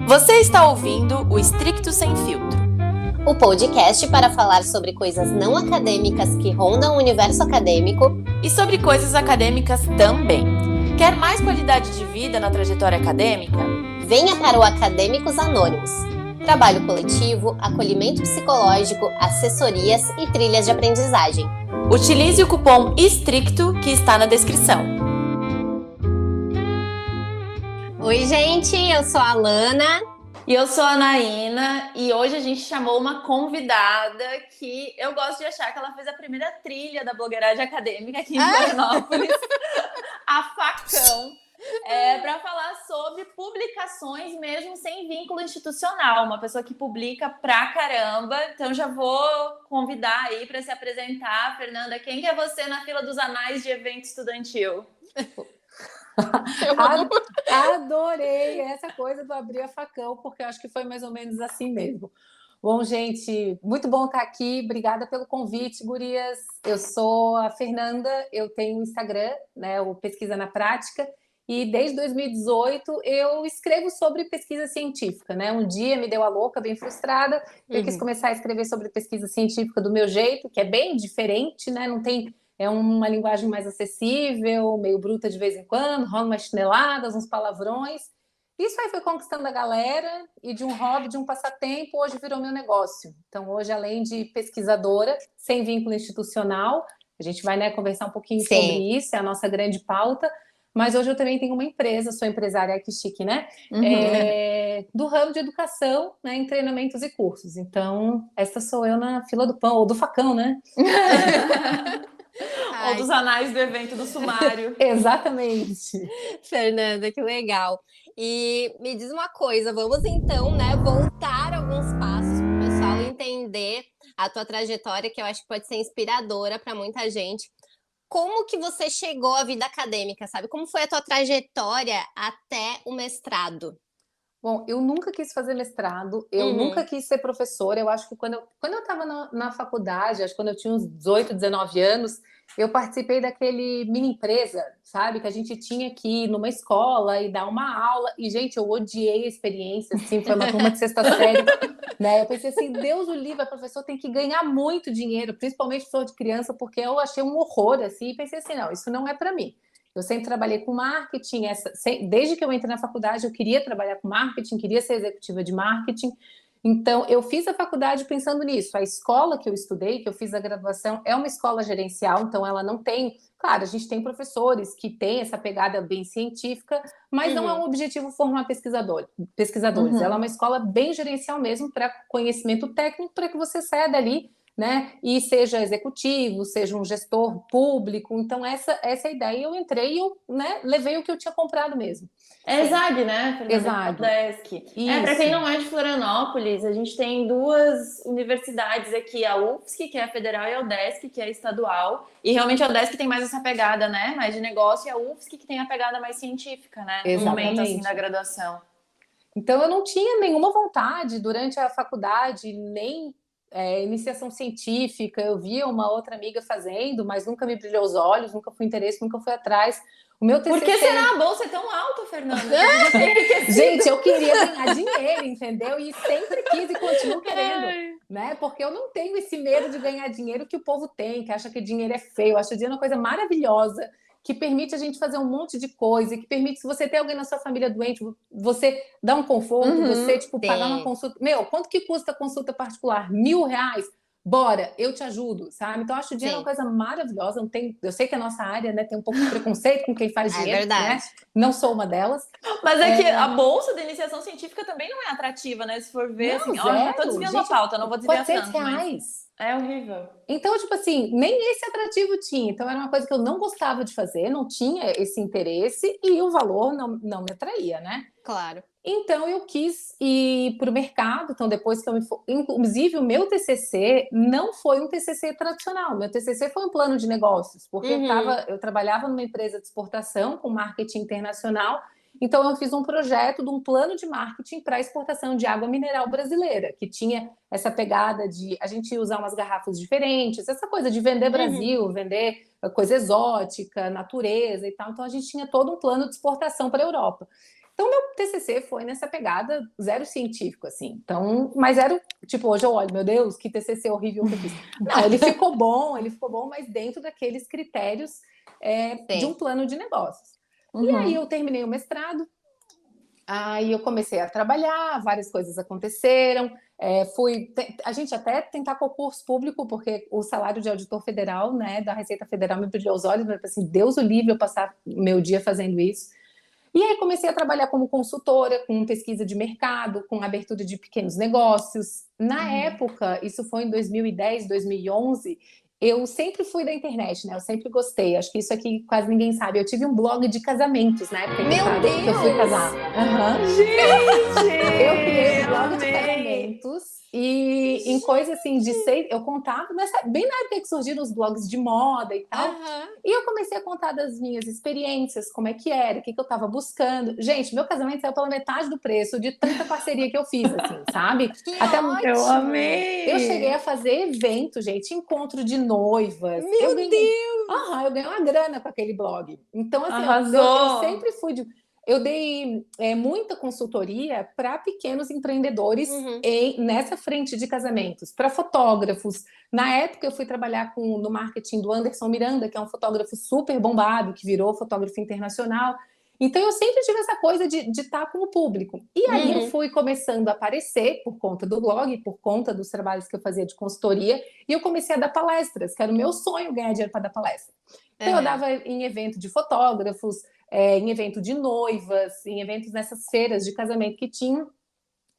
Você está ouvindo o Stricto Sem Filtro, o podcast para falar sobre coisas não acadêmicas que rondam o universo acadêmico e sobre coisas acadêmicas também. Quer mais qualidade de vida na trajetória acadêmica? Venha para o Acadêmicos Anônimos. Trabalho coletivo, acolhimento psicológico, assessorias e trilhas de aprendizagem. Utilize o cupom STRICTO que está na descrição. Oi, gente, eu sou a Alana. E eu sou a Naina, e hoje a gente chamou uma convidada que eu gosto de achar que ela fez a primeira trilha da blogueiragem acadêmica aqui em Florianópolis, a Facão, para falar sobre publicações mesmo sem vínculo institucional, uma pessoa que publica pra caramba. Então já vou convidar aí para se apresentar. Fernanda, quem que é você na fila dos anais de evento estudantil? Adorei essa coisa do abrir a facão, porque eu acho que foi mais ou menos assim mesmo. Bom, gente, muito bom estar aqui. Obrigada pelo convite, gurias. Eu sou a Fernanda, eu tenho um Instagram, né, o Pesquisa na Prática, e desde 2018 eu escrevo sobre pesquisa científica, né? Um dia me deu a louca, bem frustrada, eu quis começar a escrever sobre pesquisa científica do meu jeito, que é bem diferente, né? Não tem... É uma linguagem mais acessível, meio bruta de vez em quando, rola umas chineladas, uns palavrões. Isso aí foi conquistando a galera, e de um hobby, de um passatempo, hoje virou meu negócio. Então, hoje, além de pesquisadora, sem vínculo institucional, a gente vai, né, conversar um pouquinho sobre isso, é a nossa grande pauta, mas hoje eu também tenho uma empresa, sou empresária, que chique, né? Do ramo de educação, né, em treinamentos e cursos. Então, essa sou eu na fila do pão, ou do facão, né? Ou dos anais do evento do sumário. Exatamente. Fernanda, que legal. E me diz uma coisa, vamos então, né, voltar alguns passos para o pessoal entender a tua trajetória, que eu acho que pode ser inspiradora para muita gente. Como que você chegou à vida acadêmica, sabe? Como foi a tua trajetória até o mestrado? Bom, eu nunca quis fazer mestrado, eu nunca quis ser professora. Eu acho que quando eu estava na faculdade, acho que quando eu tinha uns 18, 19 anos, eu participei daquele mini empresa, sabe? Que a gente tinha que ir numa escola e dar uma aula. E, gente, eu odiei a experiência, assim, foi uma turma de sexta série, né? Eu pensei assim, Deus o livre, a professora tem que ganhar muito dinheiro, principalmente professor de criança, porque eu achei um horror, assim, e pensei assim, não, isso não é para mim. Eu sempre trabalhei com marketing, desde que eu entrei na faculdade eu queria trabalhar com marketing, queria ser executiva de marketing, então eu fiz a faculdade pensando nisso. A escola que eu estudei, que eu fiz a graduação, é uma escola gerencial, então ela não tem... Claro, a gente tem professores que têm essa pegada bem científica, mas não é um objetivo formar pesquisadores. Ela é uma escola bem gerencial mesmo, para conhecimento técnico, para que você saia dali, né? E seja executivo, seja um gestor público. Então, essa é a ideia. Eu entrei e eu, né, levei o que eu tinha comprado mesmo. É ESAG, né, Fernanda? ESAG. UDESC. Para quem não é de Florianópolis, a gente tem duas universidades aqui, a UFSC, que é a federal, e a UDESC, que é a estadual. E realmente a UDESC tem mais essa pegada, né, mais de negócio, e a UFSC que tem a pegada mais científica, né? Exatamente. No momento, assim, da graduação. Então, eu não tinha nenhuma vontade durante a faculdade, nem... iniciação científica, eu via uma outra amiga fazendo, mas nunca me brilhou os olhos, nunca fui interesse, nunca fui atrás. O meu TCC... Por que será a bolsa é tão alta, Fernanda? Gente, eu queria ganhar dinheiro, entendeu? E sempre quis e continuo querendo, né? Porque eu não tenho esse medo de ganhar dinheiro que o povo tem, que acha que dinheiro é feio. Eu acho o dinheiro uma coisa maravilhosa, que permite a gente fazer um monte de coisa, que permite, se você tem alguém na sua família doente, você dá um conforto, você, tipo, pagar uma consulta. Meu, quanto que custa a consulta particular? R$1.000? Bora, eu te ajudo, sabe? Então, eu acho o dinheiro uma coisa maravilhosa. Não tem... Eu sei que a nossa área, né, tem um pouco de preconceito com quem faz dinheiro, verdade. Né? Não sou uma delas. Mas é que a bolsa da iniciação científica também não é atrativa, né? Se for ver, não, assim, ó, já tô desviando a pauta, não vou desviar tanto, R$400. mas... É horrível. Então, tipo assim, nem esse atrativo tinha. Então, era uma coisa que eu não gostava de fazer, não tinha esse interesse e o valor não me atraía, né? Claro. Então, eu quis ir para o mercado. Então, depois que inclusive, o meu TCC não foi um TCC tradicional. Meu TCC foi um plano de negócios, porque eu trabalhava numa empresa de exportação com marketing internacional. Então, eu fiz um projeto de um plano de marketing para exportação de água mineral brasileira, que tinha essa pegada de a gente usar umas garrafas diferentes, essa coisa de vender Brasil, vender coisa exótica, natureza e tal. Então, a gente tinha todo um plano de exportação para a Europa. Então, meu TCC foi nessa pegada zero científico, assim. Então, mas era, tipo, hoje eu olho, meu Deus, que TCC horrível que eu fiz. Não, ele ficou bom, mas dentro daqueles critérios de um plano de negócios. E aí eu terminei o mestrado, aí eu comecei a trabalhar, várias coisas aconteceram. A gente até tentar concurso público, porque o salário de auditor federal, né, da Receita Federal me brilhou os olhos, mas assim, Deus o livre eu passar meu dia fazendo isso. E aí comecei a trabalhar como consultora, com pesquisa de mercado, com abertura de pequenos negócios. Na época, isso foi em 2010, 2011, eu sempre fui da internet, né? Eu sempre gostei. Acho que isso aqui quase ninguém sabe. Eu tive um blog de casamentos na época que eu fui casar. Gente! Eu criei um blog de casamentos e em coisa assim de eu contava, bem na época que surgiram os blogs de moda e tal. E eu comecei a contar das minhas experiências, como é que era, o que eu estava buscando. Gente, meu casamento saiu pela metade do preço de tanta parceria que eu fiz, assim, sabe? Eu amei! Eu cheguei a fazer evento, gente, encontro de noivas. Meu Deus! Eu ganhei uma grana com aquele blog. Então, assim, eu sempre fui eu dei muita consultoria para pequenos empreendedores nessa frente de casamentos, para fotógrafos. Na época, eu fui trabalhar no marketing do Anderson Miranda, que é um fotógrafo super bombado, que virou fotógrafo internacional. Então, eu sempre tive essa coisa de estar com o público. E aí, eu fui começando a aparecer por conta do blog, por conta dos trabalhos que eu fazia de consultoria, e eu comecei a dar palestras, que era o meu sonho ganhar dinheiro para dar palestra. Então, eu dava em evento de fotógrafos, em evento de noivas, em eventos nessas feiras de casamento que tinham,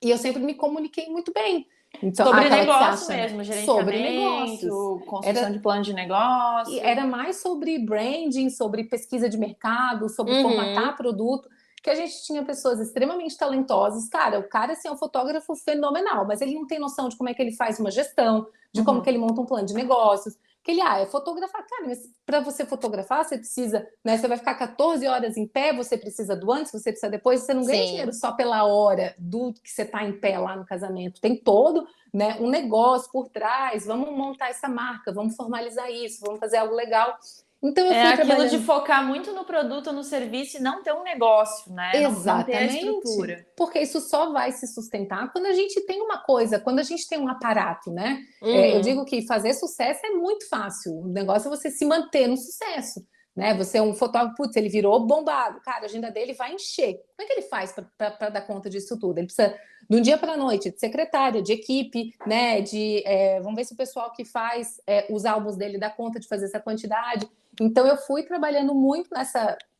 e eu sempre me comuniquei muito bem. Então, sobre negócio mesmo, gerenciamento, sobre negócios, construção de plano de negócio. Era mais sobre branding, sobre pesquisa de mercado, sobre formatar produto, que a gente tinha pessoas extremamente talentosas. Cara, o cara assim, é um fotógrafo fenomenal, mas ele não tem noção de como é que ele faz uma gestão, de como que ele monta um plano de negócios. Que ele, é fotografar. Cara, mas para você fotografar, você precisa, né? Você vai ficar 14 horas em pé, você precisa do antes, você precisa depois, você não ganha dinheiro só pela hora do que você está em pé lá no casamento. Tem todo, né, um negócio por trás, vamos montar essa marca, vamos formalizar isso, vamos fazer algo legal. Então eu fui aquilo de focar muito no produto, no serviço e não ter um negócio, né? Exatamente. Não ter a estrutura. Porque isso só vai se sustentar quando a gente tem uma coisa, quando a gente tem um aparato, né? Eu digo que fazer sucesso é muito fácil. O negócio é você se manter no sucesso, né? Você é um fotógrafo, putz, ele virou bombado. Cara, a agenda dele vai encher. Como é que ele faz para dar conta disso tudo? Ele precisa, de um dia para a noite, de secretária, de equipe, né? Vamos ver se o pessoal que faz os álbuns dele dá conta de fazer essa quantidade. Então, eu fui trabalhando muito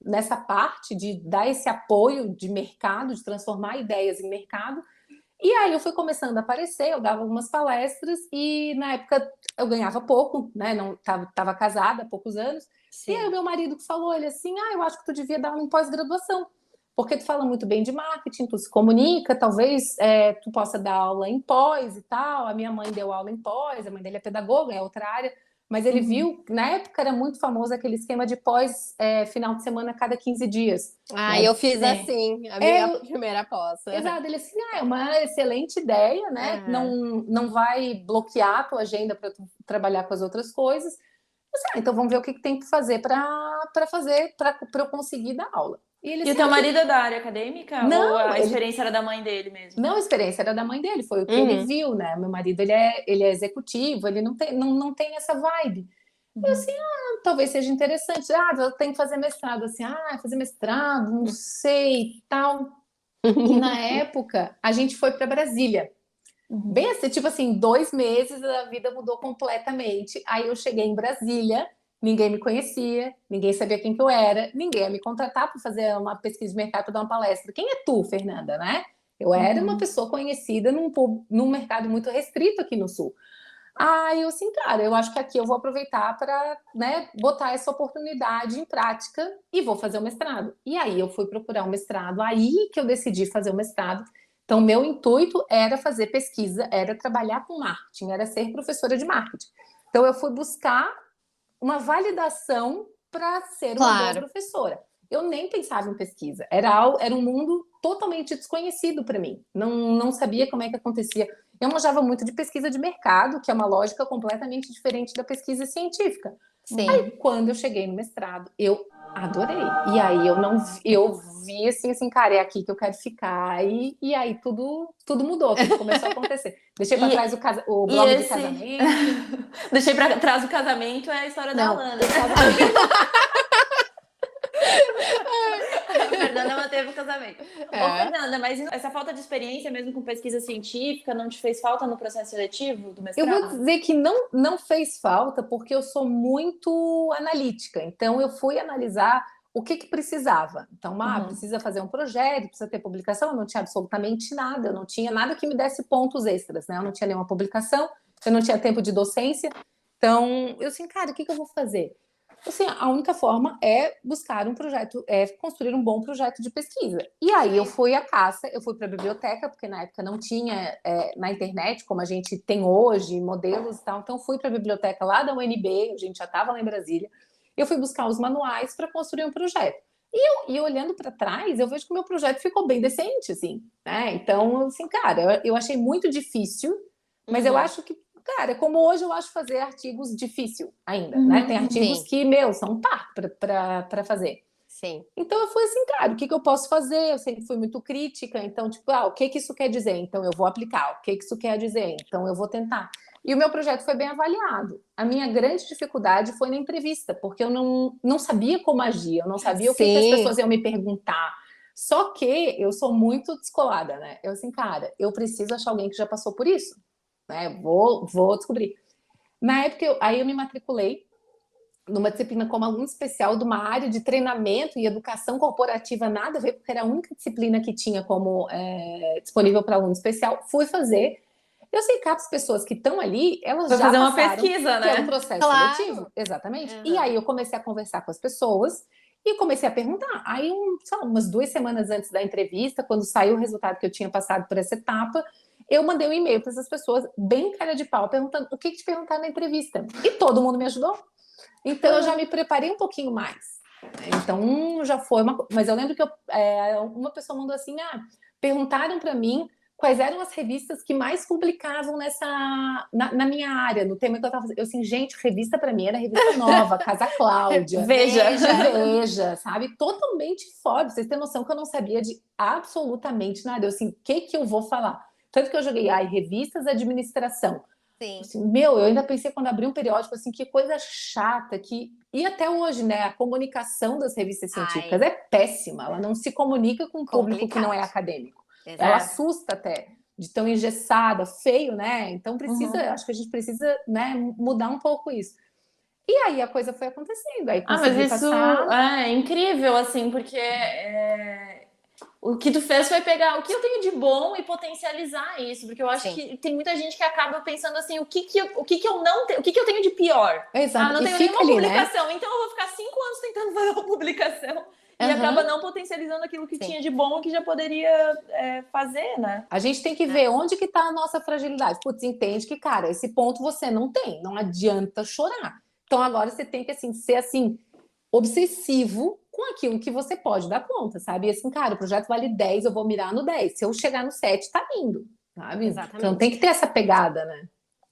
nessa parte de dar esse apoio de mercado, de transformar ideias em mercado. E aí eu fui começando a aparecer, eu dava algumas palestras e na época eu ganhava pouco, né? Não estava casada há poucos anos. Sim. E aí o meu marido que falou, ele assim, eu acho que tu devia dar um pós-graduação, porque tu fala muito bem de marketing, tu se comunica, talvez tu possa dar aula em pós e tal. A minha mãe deu aula em pós, a mãe dele é pedagoga, é outra área. Mas ele viu, na época era muito famoso aquele esquema de pós final de semana a cada 15 dias. Né? Eu fiz assim, a minha primeira pós. Exato, ele assim, é uma excelente ideia, né? Não vai bloquear a tua agenda para tu trabalhar com as outras coisas. Mas, então vamos ver o que tem que fazer para eu conseguir dar aula. E o teu marido é da área acadêmica? Não, ou a experiência era da mãe dele mesmo? Não, a experiência era da mãe dele, foi o que ele viu, né? Meu marido, ele é executivo, ele não tem essa vibe. Eu assim, talvez seja interessante. Eu tenho que fazer mestrado. Assim, fazer mestrado, não sei, tal. E na época, a gente foi para Brasília. Bem assim, tipo assim, 2 meses, a vida mudou completamente. Aí eu cheguei em Brasília, ninguém me conhecia, ninguém sabia quem que eu era, ninguém ia me contratar para fazer uma pesquisa de mercado, para dar uma palestra. Quem é tu, Fernanda, né? Eu era uma pessoa conhecida num mercado muito restrito aqui no Sul. Eu assim, cara, eu acho que aqui eu vou aproveitar para, né, botar essa oportunidade em prática e vou fazer o mestrado. E aí eu fui procurar um mestrado, aí que eu decidi fazer o mestrado. Então, meu intuito era fazer pesquisa, era trabalhar com marketing, era ser professora de marketing. Então, eu fui buscar uma validação para ser uma boa professora. Eu nem pensava em pesquisa. Era um mundo totalmente desconhecido para mim. Não sabia como é que acontecia. Eu manjava muito de pesquisa de mercado, que é uma lógica completamente diferente da pesquisa científica. Sim. Aí, quando eu cheguei no mestrado, eu Adorei. E aí eu não eu vi assim, cara, é aqui que eu quero ficar. E aí tudo mudou, tudo começou a acontecer. Deixei para trás E, o e blog de esse. casamento. Deixei pra trás o casamento, é a história da Não, Alana. o casamento. A Fernanda manteve o casamento. Ô, É. Fernanda, mas essa falta de experiência mesmo com pesquisa científica não te fez falta no processo seletivo do Eu vou mestrado? dizer que não fez falta, porque eu sou muito analítica. Então, eu fui analisar o que precisava. Então, Uhum. precisa fazer um projeto, precisa ter publicação. Eu não tinha absolutamente nada, eu não tinha nada que me desse pontos extras, né? Eu não tinha nenhuma publicação, eu não tinha tempo de docência. Então, eu assim, cara, o que eu vou fazer? Assim, a única forma é buscar um projeto, é construir um bom projeto de pesquisa. E aí eu fui à caça, eu fui para a biblioteca, porque na época não tinha na internet, como a gente tem hoje, modelos e tal. Então fui para a biblioteca lá da UNB, a gente já estava lá em Brasília. Eu fui buscar os manuais para construir um projeto. E olhando para trás, eu vejo que o meu projeto ficou bem decente, assim, né? Então, assim, cara, eu achei muito difícil, mas eu acho que cara, como hoje eu acho fazer artigos difícil ainda, né? Tem artigos Sim, que, meu, são um parto para fazer. sim. Então eu fui assim, cara, o que eu posso fazer? Eu sempre fui muito crítica, então, tipo, o que isso quer dizer? Então eu vou aplicar. O que isso quer dizer? Então eu vou tentar. E o meu projeto foi bem avaliado. A minha grande dificuldade foi na entrevista, porque eu não sabia como agir, eu não sabia o que as Sim. pessoas iam me perguntar. Só que eu sou muito descolada, né? Eu assim, cara, eu preciso achar alguém que já passou por isso, né? Vou descobrir. Na época, aí eu me matriculei numa disciplina como aluno especial de uma área de treinamento e educação corporativa, nada a ver, porque era a única disciplina que tinha como disponível para aluno especial. Fui fazer. Eu sei que as pessoas que estão ali, elas Foi já fazer uma passaram pesquisa, pelo né? processo seletivo, Claro. exatamente. E Uhum. aí eu comecei a conversar com as pessoas e comecei a perguntar. Aí, umas 2 semanas antes da entrevista, quando saiu o resultado que eu tinha passado por essa etapa, eu mandei um e-mail para essas pessoas, bem cara de pau, perguntando o que te perguntaram na entrevista. E todo mundo me ajudou. Então eu já me preparei um pouquinho mais. Então já foi uma. Mas eu lembro que uma pessoa mandou assim: perguntaram para mim quais eram as revistas que mais publicavam na minha área, no tema que eu estava fazendo. Eu assim, gente, revista para mim era Revista Nova, Casa Cláudia, Veja. Veja, sabe? Totalmente fora. Pra vocês terem noção que eu não sabia de absolutamente nada. Eu assim, o que eu vou falar? Tanto que eu joguei, revistas, administração. Sim. Assim, meu, eu ainda pensei quando abri um periódico assim, que coisa chata que e até hoje, né, a comunicação das revistas científicas Ai, é péssima, ela não se comunica com um público que não é complicado. acadêmico. Ela Exato. É. assusta até de tão engessada, feio, né? Então Uhum. acho que a gente precisa, né, mudar um pouco isso. E aí a coisa foi acontecendo, aí Ah, mas consegui isso passar. é incrível, assim, porque o que tu fez foi pegar o que eu tenho de bom e potencializar isso, porque eu acho Sim. que tem muita gente que acaba pensando assim, o que eu não tenho, o que eu tenho de pior? Ah, Exato, não e tenho fica nenhuma ali, né? publicação, então eu vou ficar 5 anos tentando fazer uma publicação e acaba Uhum. não potencializando aquilo que Sim. tinha de bom e que já poderia fazer, né? A gente tem que É. ver onde que está a nossa fragilidade. Putz, entende que, cara, esse ponto você não tem, não adianta chorar. Então agora você tem que assim ser assim obsessivo com aquilo que você pode dar conta, sabe? E assim, cara, o projeto vale 10, eu vou mirar no 10. Se eu chegar no 7, tá lindo, sabe? Então tem Exatamente. que ter essa pegada, né?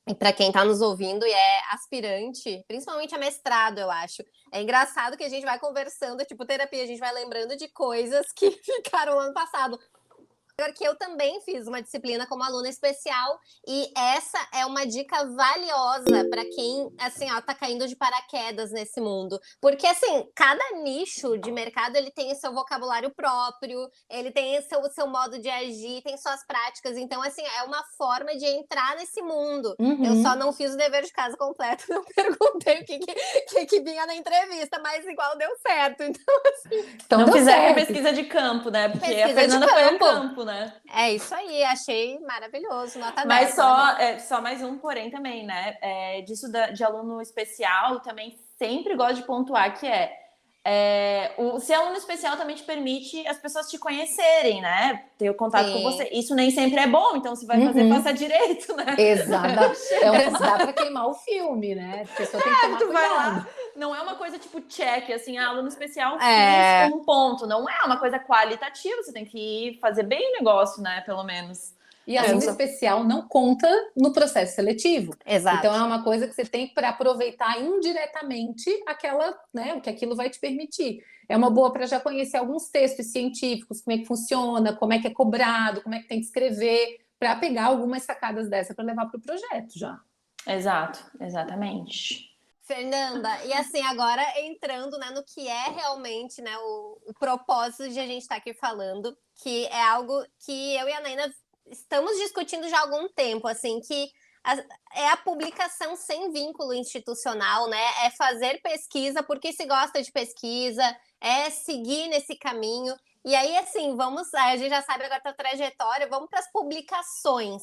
E para quem está nos ouvindo e é aspirante, principalmente a mestrado, eu acho. É engraçado que a gente vai conversando, tipo terapia, a gente vai lembrando de coisas que ficaram ano passado. Porque eu também fiz uma disciplina como aluna especial e essa é uma dica valiosa para quem, assim, ó, tá caindo de paraquedas nesse mundo. Porque, assim, cada nicho de mercado, ele tem o seu vocabulário próprio, ele tem o seu modo de agir, tem suas práticas. Então, assim, é uma forma de entrar nesse mundo. Eu só Uhum. não fiz o dever de casa completo, não perguntei o que vinha na entrevista, mas igual deu certo. Então, Então Não deu fizeram a certo. pesquisa de campo, né? Porque a pesquisa de Fernanda foi a campo. campo, né? É isso aí, achei maravilhoso, nota Mas 10, parabéns. só mais um porém também, né? Disso de aluno especial, também sempre gosto de pontuar que ser aluno especial também te permite as pessoas te conhecerem, né? Ter o contato com Sim, você. Isso nem sempre é bom, então se vai fazer, Uhum. faça direito, né? Exata. Dá exato. para queimar o filme, né? A pessoa tem que tomar Tu vai lá, cuidado. não é uma coisa tipo check, assim, aluno especial fiz É, um ponto. Não é uma coisa qualitativa, você tem que fazer bem o negócio, né? Pelo menos. E a língua especial não conta no processo seletivo. Exato. Então, é uma coisa que você tem para aproveitar indiretamente aquela, né, o que aquilo vai te permitir. É uma boa para já conhecer alguns textos científicos, como é que funciona, como é que é cobrado, como é que tem que escrever, para pegar algumas sacadas dessa para levar para o projeto já. Exato, exatamente. Fernanda, e assim, agora entrando, né, no que é realmente, né, o propósito de a gente estar aqui falando, que é algo que eu e a Naina estamos discutindo já há algum tempo, assim, que é a publicação sem vínculo institucional, né? É fazer pesquisa porque se gosta de pesquisa, é seguir nesse caminho. E aí, assim, a gente já sabe agora a tua trajetória, vamos para as publicações.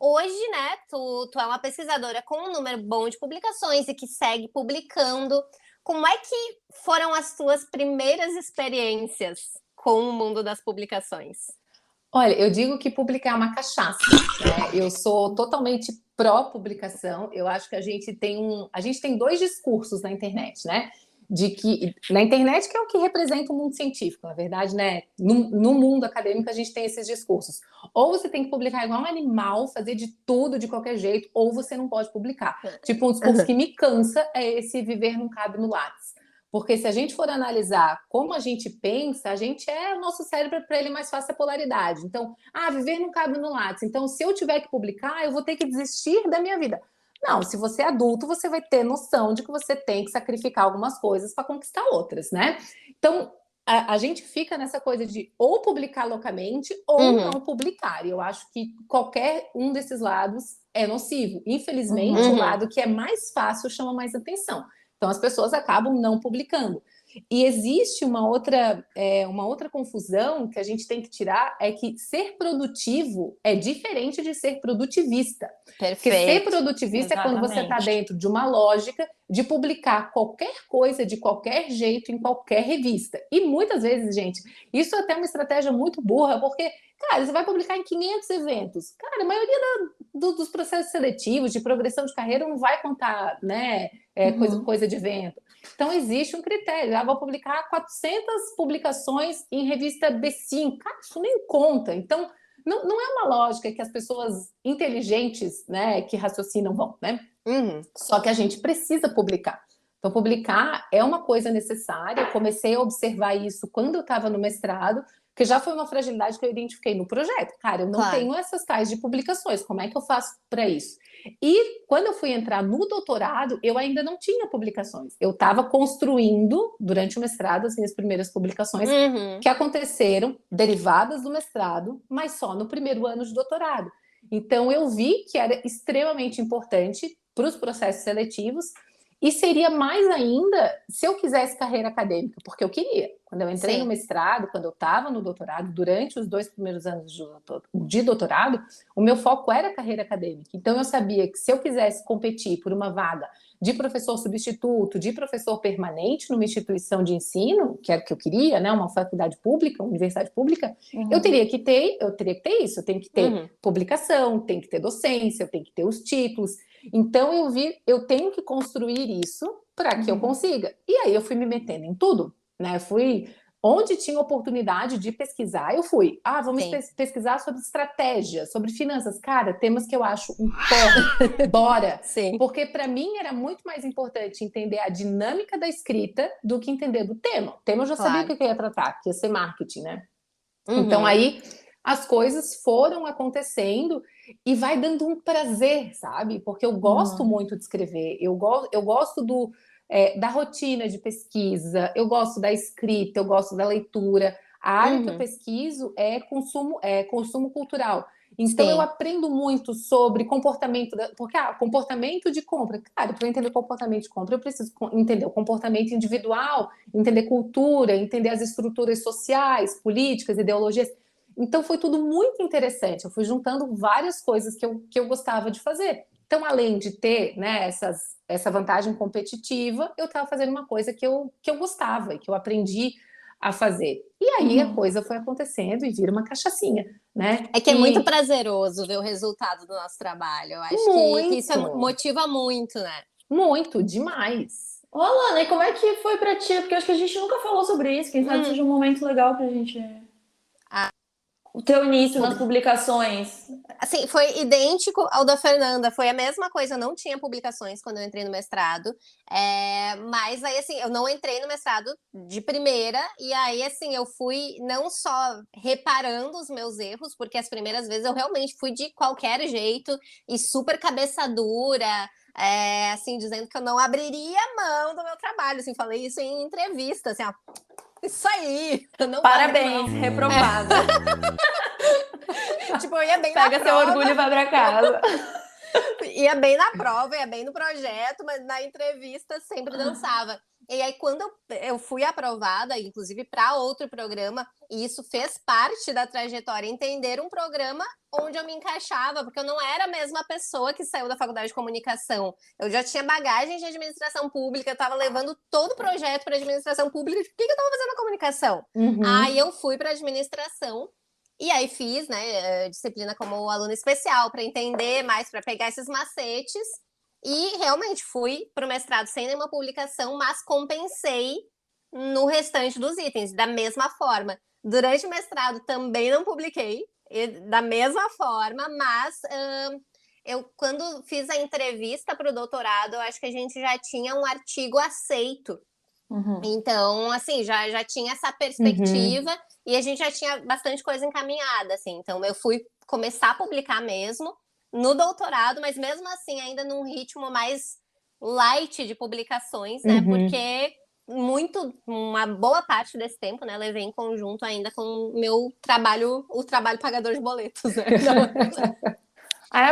Hoje, né, tu é uma pesquisadora com um número bom de publicações e que segue publicando. Como é que foram as tuas primeiras experiências com o mundo das publicações? Olha, eu digo que publicar é uma cachaça, né? Eu sou totalmente pró-publicação. Eu acho que a gente tem dois discursos na internet, né? De que na internet que é o que representa o mundo científico, na verdade, né? No mundo acadêmico a gente tem esses discursos. Ou você tem que publicar igual um animal, fazer de tudo de qualquer jeito, ou você não pode publicar. Tipo, um discurso que me cansa é esse viver não cabe no lápis. Porque se a gente for analisar como a gente pensa, o nosso cérebro, para ele, mais fácil a polaridade. Então, viver não cabe no lápis. Então, se eu tiver que publicar, eu vou ter que desistir da minha vida. Não, se você é adulto, você vai ter noção de que você tem que sacrificar algumas coisas para conquistar outras, né? Então, a gente fica nessa coisa de ou publicar loucamente ou não publicar. E eu acho que qualquer um desses lados é nocivo. Infelizmente, o lado que é mais fácil chama mais atenção. Então, as pessoas acabam não publicando. E existe uma outra confusão que a gente tem que tirar, é que ser produtivo é diferente de ser produtivista. Perfeito. Porque ser produtivista é quando você está dentro de uma lógica de publicar qualquer coisa, de qualquer jeito, em qualquer revista. E muitas vezes, gente, isso é até uma estratégia muito burra, porque, cara, você vai publicar em 500 eventos. Cara, a maioria dos processos seletivos, de progressão de carreira, não vai contar, né, coisa de evento. Então, existe um critério. Já vou publicar 400 publicações em revista B5. Cara, isso nem conta. Então, não é uma lógica que as pessoas inteligentes, né, que raciocinam vão, né? Só que a gente precisa publicar. Então, publicar é uma coisa necessária. Eu comecei a observar isso quando eu estava no mestrado, que já foi uma fragilidade que eu identifiquei no projeto. Cara, eu não tenho essas tais de publicações. Como é que eu faço para isso? E quando eu fui entrar no doutorado, eu ainda não tinha publicações. Eu estava construindo, durante o mestrado, as minhas primeiras publicações, que aconteceram derivadas do mestrado, mas só no primeiro ano de doutorado. Então, eu vi que era extremamente importante para os processos seletivos, e seria mais ainda se eu quisesse carreira acadêmica, porque eu queria. Quando eu entrei no mestrado, quando eu estava no doutorado, durante os 2 primeiros anos de doutorado, o meu foco era carreira acadêmica. Então, eu sabia que se eu quisesse competir por uma vaga de professor substituto, de professor permanente numa instituição de ensino, que era o que eu queria, né, uma faculdade pública, uma universidade pública, eu teria que ter isso, eu tenho que ter publicação, tem que ter docência, eu tenho que ter os títulos. Então, eu tenho que construir isso para que eu consiga. E aí, eu fui me metendo em tudo, né? Onde tinha oportunidade de pesquisar, eu fui. Vamos pesquisar sobre estratégia, sobre finanças. Cara, temas que eu acho um porra, bora. Sim. Porque, para mim, era muito mais importante entender a dinâmica da escrita do que entender do tema. O tema eu já sabia o que eu ia tratar, que ia ser marketing, né? Então, aí, as coisas foram acontecendo e vai dando um prazer, sabe? Porque eu gosto muito de escrever, eu gosto da rotina de pesquisa, eu gosto da escrita, eu gosto da leitura. A área que eu pesquiso é consumo cultural. Então, eu aprendo muito sobre comportamento, porque comportamento de compra. Cara, para eu entender o comportamento de compra, eu preciso entender o comportamento individual, entender cultura, entender as estruturas sociais, políticas, ideologias. Então, foi tudo muito interessante. Eu fui juntando várias coisas que eu gostava de fazer. Então, além de ter, né, essa vantagem competitiva, eu estava fazendo uma coisa que eu gostava e que eu aprendi a fazer. E aí a coisa foi acontecendo e vira uma cachaçinha, né? É que é muito prazeroso ver o resultado do nosso trabalho. Eu acho que isso motiva muito, né? Muito, demais. Ô, Alana, e como é que foi pra ti? Porque eu acho que a gente nunca falou sobre isso. Quem sabe seja um momento legal pra gente... O teu início nas publicações. Assim, foi idêntico ao da Fernanda, foi a mesma coisa, eu não tinha publicações quando eu entrei no mestrado, mas aí, assim, eu não entrei no mestrado de primeira, e aí, assim, eu fui não só reparando os meus erros, porque as primeiras vezes eu realmente fui de qualquer jeito, e super cabeça dura, assim, dizendo que eu não abriria mão do meu trabalho, assim, falei isso em entrevista, assim, ó, isso aí, eu não Parabéns, abro mão. reprovada. Tipo, eu ia bem na Pega seu prova, orgulho e vai pra casa. ia bem na prova, ia bem no projeto, mas na entrevista sempre dançava. E aí, quando eu fui aprovada, inclusive para outro programa, e isso fez parte da trajetória, entender um programa onde eu me encaixava, porque eu não era a mesma pessoa que saiu da faculdade de comunicação. Eu já tinha bagagem de administração pública, eu estava levando todo o projeto para administração pública. O que eu estava fazendo na comunicação? Aí eu fui para administração. E aí fiz, né, disciplina como aluna especial para entender mais, para pegar esses macetes. E realmente fui para o mestrado sem nenhuma publicação, mas compensei no restante dos itens, da mesma forma. Durante o mestrado também não publiquei, da mesma forma, mas eu, quando fiz a entrevista para o doutorado, eu acho que a gente já tinha um artigo aceito. Então, assim, já tinha essa perspectiva e a gente já tinha bastante coisa encaminhada, assim. Então, eu fui começar a publicar mesmo no doutorado, mas mesmo assim, ainda num ritmo mais light de publicações, né? Porque uma boa parte desse tempo, né, levei em conjunto ainda com o meu trabalho, o trabalho pagador de boletos, né?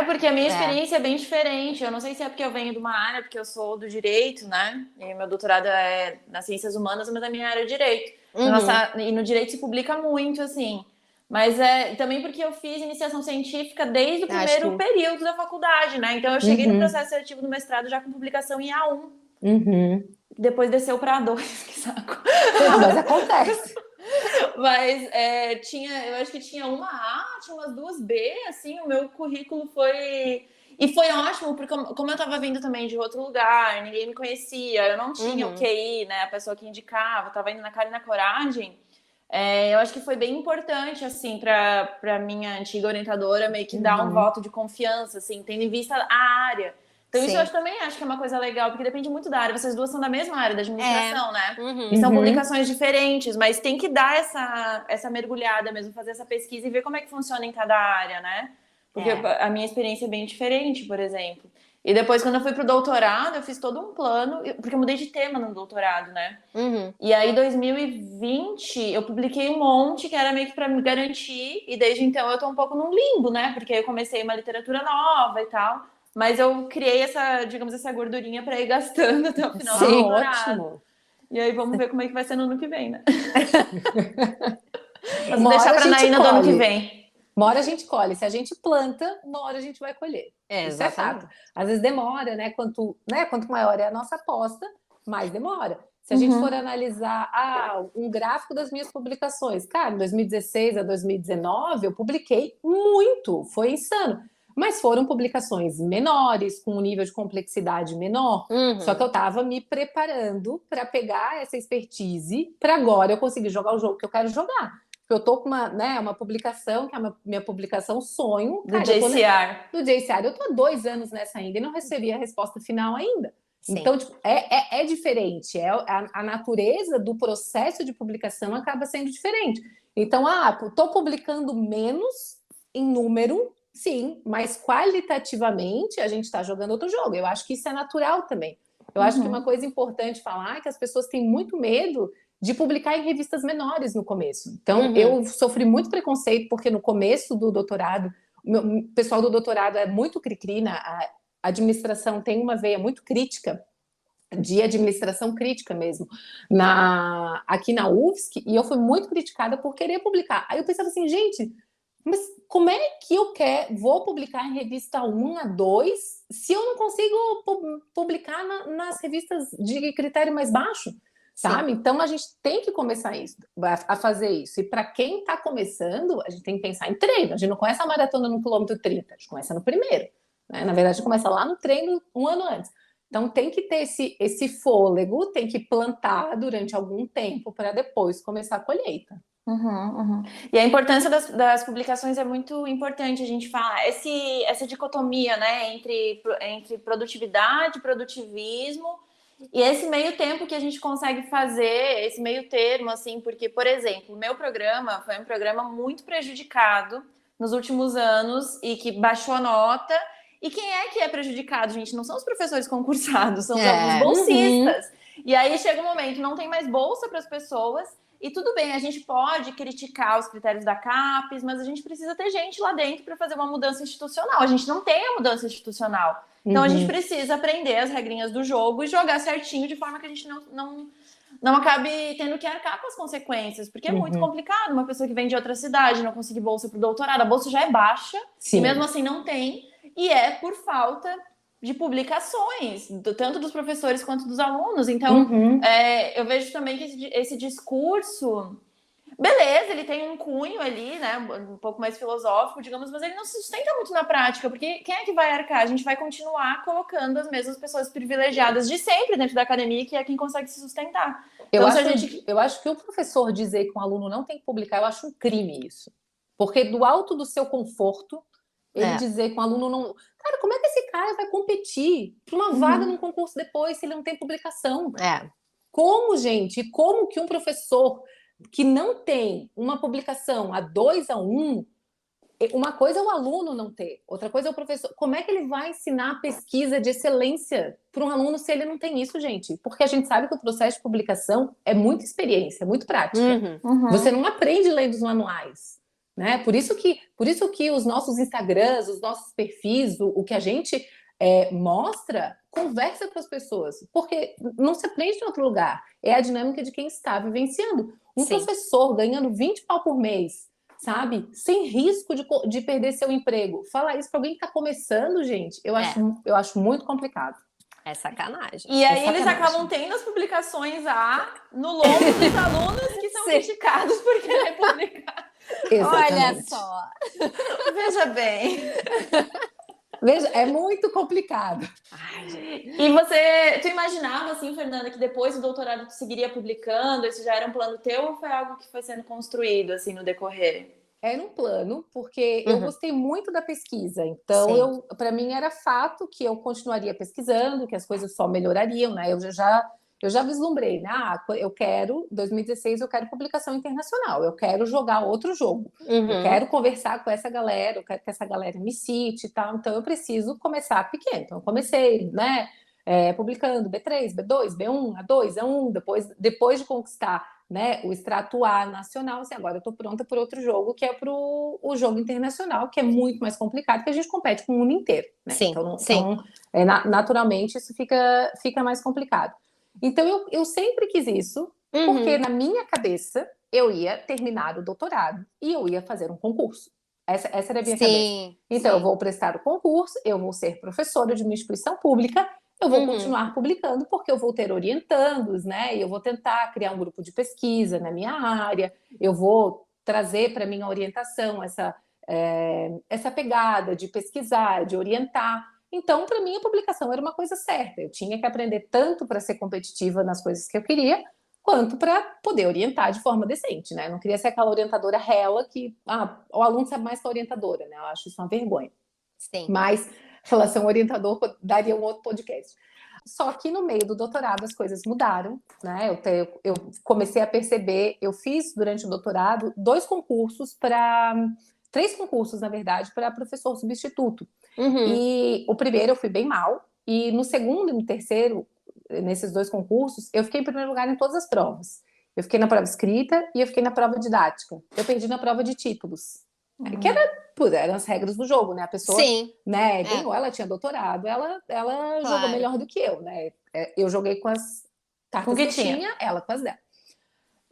Porque a minha experiência é bem diferente. Eu não sei se é porque eu venho de uma área, porque eu sou do direito, né? E meu doutorado é nas ciências humanas, mas a minha área é direito. E no direito se publica muito, assim. Mas é também porque eu fiz iniciação científica desde o primeiro período da faculdade, né? Então eu cheguei no processo seletivo do mestrado já com publicação em A1. Depois desceu para A2, que saco. Mas acontece. Mas eu acho que tinha uma A, tinha umas duas B, assim, o meu currículo foi... E foi ótimo, porque como eu tava vindo também de outro lugar, ninguém me conhecia, eu não tinha o QI, né, a pessoa que indicava, tava indo na cara e na coragem, eu acho que foi bem importante, assim, pra minha antiga orientadora meio que dar um voto de confiança, assim, tendo em vista a área. Então isso eu também acho que é uma coisa legal, porque depende muito da área. Vocês duas são da mesma área da administração, né? E são publicações diferentes, mas tem que dar essa mergulhada mesmo, fazer essa pesquisa e ver como é que funciona em cada área, né? Porque a minha experiência é bem diferente, por exemplo. E depois, quando eu fui pro doutorado, eu fiz todo um plano, porque eu mudei de tema no doutorado, né? E aí, em 2020, eu publiquei um monte que era meio que pra me garantir, e desde então eu tô um pouco num limbo, né? Porque eu comecei uma literatura nova e tal. Mas eu criei essa gordurinha para ir gastando até o final do doutorado. Ótimo. E aí vamos ver como é que vai ser no ano que vem, né? Mas vou deixar para a Naina do ano que vem. Uma hora a gente colhe. Se a gente planta, uma hora a gente vai colher. Isso é fato. Às vezes demora, né? Quanto maior é a nossa aposta, mais demora. Se a gente for analisar um gráfico das minhas publicações, cara, em 2016 a 2019 eu publiquei muito, foi insano. Mas foram publicações menores, com um nível de complexidade menor. Só que eu estava me preparando para pegar essa expertise para agora eu conseguir jogar o jogo que eu quero jogar. Porque eu tô com uma publicação, que é a minha publicação sonho. Do JCR. Do JCR. Eu tô há 2 anos nessa ainda e não recebi a resposta final ainda. Sim. Então, tipo, é diferente. A natureza do processo de publicação acaba sendo diferente. Então, tô publicando menos em número, sim, mas qualitativamente a gente está jogando outro jogo. Eu acho que isso é natural também. Eu acho que uma coisa importante falar é que as pessoas têm muito medo de publicar em revistas menores no começo. Então, eu sofri muito preconceito, porque no começo do doutorado, o pessoal do doutorado é muito cri-cri, a administração tem uma veia muito crítica, de administração crítica mesmo, aqui na UFSC, e eu fui muito criticada por querer publicar. Aí eu pensava assim, gente, mas como é que eu vou publicar em revista 1 a 2 se eu não consigo publicar nas revistas de critério mais baixo? Sabe? Sim. Então a gente tem que começar a fazer isso. E para quem está começando, a gente tem que pensar em treino. A gente não começa a maratona no quilômetro 30, a gente começa no primeiro. Né? Na verdade, a gente começa lá no treino 1 ano antes. Então tem que ter esse fôlego, tem que plantar durante algum tempo para depois começar a colheita. E a importância das publicações é muito importante a gente falar. Essa dicotomia, né, entre produtividade, produtivismo e esse meio tempo que a gente consegue fazer, esse meio termo, assim, porque, por exemplo, o meu programa foi um programa muito prejudicado nos últimos anos e que baixou a nota. E quem é que é prejudicado, gente? Não são os professores concursados, são os alunos bolsistas. E aí chega um momento, não tem mais bolsa para as pessoas. E tudo bem, a gente pode criticar os critérios da CAPES, mas a gente precisa ter gente lá dentro para fazer uma mudança institucional. A gente não tem a mudança institucional. Então a gente precisa aprender as regrinhas do jogo e jogar certinho de forma que a gente não acabe tendo que arcar com as consequências, porque é muito complicado uma pessoa que vem de outra cidade não conseguir bolsa para o doutorado. A bolsa já é baixa, e mesmo assim não tem, e é por falta de publicações, tanto dos professores quanto dos alunos. Então, eu vejo também que esse discurso, beleza, ele tem um cunho ali, né, um pouco mais filosófico, digamos, mas ele não se sustenta muito na prática, porque quem é que vai arcar? A gente vai continuar colocando as mesmas pessoas privilegiadas de sempre dentro da academia, que é quem consegue se sustentar. Então, eu acho que o professor dizer que um aluno não tem que publicar, eu acho um crime isso. Porque do alto do seu conforto, ele dizer que um aluno não... Cara, como é que esse cara vai competir para uma vaga num concurso depois se ele não tem publicação? Como, gente? Como que um professor que não tem uma publicação a 2-1, uma coisa é o aluno não ter, outra coisa é o professor. Como é que ele vai ensinar pesquisa de excelência para um aluno se ele não tem isso, gente? Porque a gente sabe que o processo de publicação é muita experiência, é muito prática. Você não aprende lendo os manuais. Né? Por isso que os nossos Instagrams, os nossos perfis, o que a gente mostra, conversa com as pessoas, porque não se aprende em outro lugar. É a dinâmica de quem está vivenciando. Um professor ganhando 20 pau por mês, sabe? Sem risco de perder seu emprego. Falar isso para alguém que está começando, gente, eu acho muito complicado. É sacanagem. E aí eles acabam tendo as publicações no lombo dos alunos que são criticados por querer publicar. Olha só. Veja bem. Veja, é muito complicado. E tu imaginava, assim, Fernanda, que depois do doutorado tu seguiria publicando? Esse já era um plano teu ou foi algo que foi sendo construído, assim, no decorrer? Era um plano, porque eu gostei muito da pesquisa. Então, para mim era fato que eu continuaria pesquisando, que as coisas só melhorariam, né? Eu já vislumbrei, né? Eu quero, 2016, eu quero publicação internacional, eu quero jogar outro jogo, eu quero conversar com essa galera, eu quero que essa galera me cite e tal, então eu preciso começar pequeno. Então, eu comecei, né, publicando B3, B2, B1, A2, A1, depois de conquistar, né, o extrato A nacional, assim, agora eu estou pronta para outro jogo, que é para o jogo internacional, que é muito mais complicado, que a gente compete com o mundo inteiro, né? Então, naturalmente, isso fica mais complicado. Então, eu sempre quis isso, porque na minha cabeça eu ia terminar o doutorado e eu ia fazer um concurso. Essa era a minha cabeça. Então, eu vou prestar o concurso, eu vou ser professora de uma instituição pública, eu vou continuar publicando, porque eu vou ter orientandos, né? Eu vou tentar criar um grupo de pesquisa na minha área, eu vou trazer para minha orientação essa pegada de pesquisar, de orientar. Então, para mim, a publicação era uma coisa certa. Eu tinha que aprender tanto para ser competitiva nas coisas que eu queria, quanto para poder orientar de forma decente, né? Eu não queria ser aquela orientadora rela que o aluno sabe mais que a orientadora, né? Eu acho isso uma vergonha. Mas relação orientador daria um outro podcast. Só que no meio do doutorado as coisas mudaram, né? Eu comecei a perceber, eu fiz durante o doutorado 3 concursos, na verdade, para professor substituto. E o primeiro eu fui bem mal, e no segundo e no terceiro, nesses 2 concursos, eu fiquei em primeiro lugar em todas as provas. Eu fiquei na prova escrita e eu fiquei na prova didática. Eu perdi na prova de títulos. Que eram as regras do jogo, né? A pessoa, né, ganhou, ela tinha doutorado, ela jogou melhor do que eu, né? Eu joguei com as cartas que eu tinha, ela com as dela.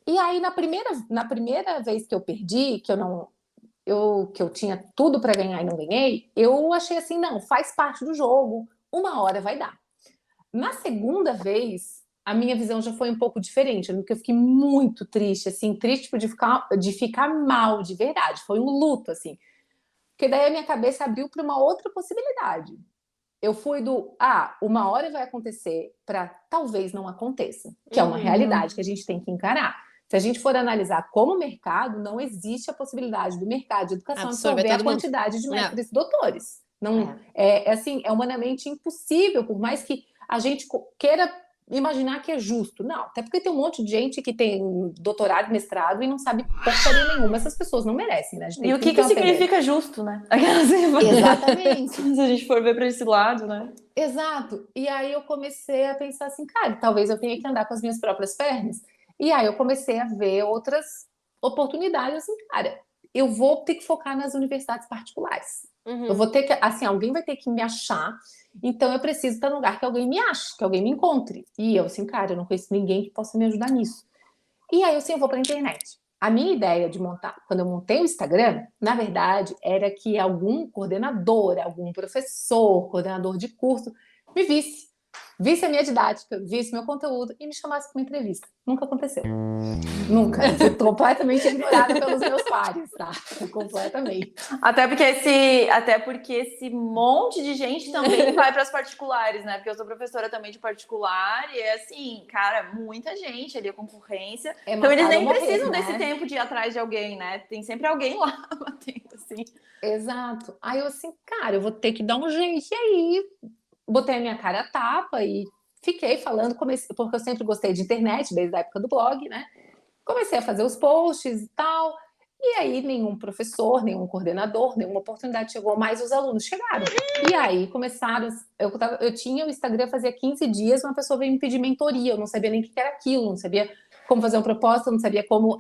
E aí, na primeira vez que eu perdi, que eu tinha tudo para ganhar e não ganhei, eu achei assim, não, faz parte do jogo, uma hora vai dar. Na segunda vez, a minha visão já foi um pouco diferente, porque eu fiquei muito triste, assim, triste tipo, de ficar mal, de verdade. Foi um luto, assim. Porque daí a minha cabeça abriu para uma outra possibilidade. Eu fui uma hora vai acontecer, para talvez não aconteça, que é uma realidade que a gente tem que encarar. Se a gente for analisar como mercado, não existe a possibilidade do mercado de educação Absorver absorver a todo mundo. quantidade de Não. mestres e doutores. Não, assim, é humanamente impossível, por mais que a gente queira imaginar que é justo. Não, até porque tem um monte de gente que tem doutorado, mestrado e não sabe porcaria nenhuma. Essas pessoas não merecem, né? A gente tem E o que então significa justo, né? Exatamente. Se a gente for ver para esse lado, né? Exato. E aí eu comecei a pensar assim, cara, talvez eu tenha que andar com as minhas próprias pernas. E aí eu comecei a ver outras oportunidades, assim, cara, eu vou ter que focar nas universidades particulares. Eu vou ter que, assim, alguém vai ter que me achar, então eu preciso estar num lugar que alguém me ache, que alguém me encontre. E eu, assim, cara, eu não conheço ninguém que possa me ajudar nisso. E aí, assim, eu vou para a internet. A minha ideia de montar, quando eu montei o Instagram, na verdade, era que algum coordenador, algum professor, coordenador de curso, me visse a minha didática, visse meu conteúdo e me chamasse para uma entrevista. Nunca aconteceu. Nunca. Fui completamente ignorada pelos meus pares, tá? Completamente. Até porque esse monte de gente também vai para as particulares, né? Porque eu sou professora também de particular e é assim, cara, muita gente ali, a concorrência. Então eles nem precisam desse tempo de ir atrás de alguém, né? Tem sempre alguém lá batendo, assim. Exato. Aí eu assim, cara, eu vou ter que dar um jeito. E aí, botei a minha cara a tapa e fiquei falando, porque eu sempre gostei de internet, desde a época do blog, né? Comecei a fazer os posts e tal. E aí, nenhum professor, nenhum coordenador, nenhuma oportunidade chegou, mas os alunos chegaram. E aí começaram. Eu tinha o Instagram fazia 15 dias, uma pessoa veio me pedir mentoria. Eu não sabia nem o que era aquilo, não sabia como fazer uma proposta, não sabia como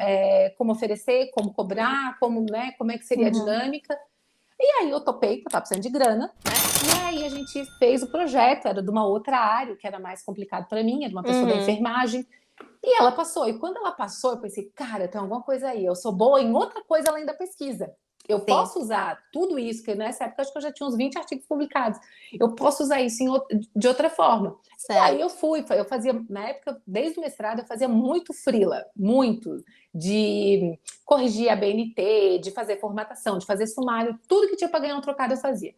oferecer, como cobrar, como é que seria a dinâmica. E aí eu topei, porque eu estava precisando de grana, né? E aí a gente fez o projeto, era de uma outra área, que era mais complicado para mim, era de uma pessoa da enfermagem. E ela passou. E quando ela passou, eu pensei, cara, tem alguma coisa aí. Eu sou boa em outra coisa além da pesquisa. Eu posso usar tudo isso, que nessa época acho que eu já tinha uns 20 artigos publicados. Eu posso usar isso de outra forma. Certo. E aí eu fazia, na época, desde o mestrado, eu fazia muito freela, muito, de corrigir a BNT, de fazer formatação, de fazer sumário, tudo que tinha para ganhar um trocado eu fazia.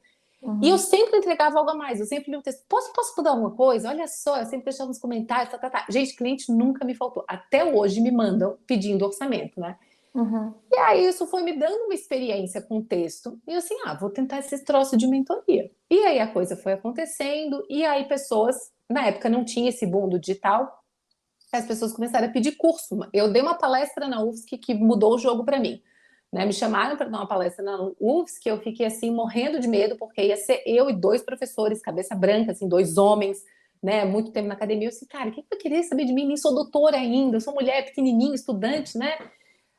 E eu sempre entregava algo a mais, eu sempre li um texto, posso mudar alguma coisa? Olha só, eu sempre deixava nos comentários, tá. Gente, cliente nunca me faltou. Até hoje me mandam pedindo orçamento, né? E aí isso foi me dando uma experiência com o texto. E eu assim, vou tentar esse troço de mentoria. E aí a coisa foi acontecendo, e aí pessoas, na época não tinha esse boom do digital, as pessoas começaram a pedir curso. Eu dei uma palestra na UFSC que mudou o jogo para mim. Né, me chamaram para dar uma palestra na UFSC, que eu fiquei assim morrendo de medo, porque ia ser eu e 2 professores, cabeça branca, assim, 2 homens, né, muito tempo na academia. Eu disse, cara, o que vai querer saber de mim? Nem sou doutora ainda, eu sou mulher pequenininha, estudante, né?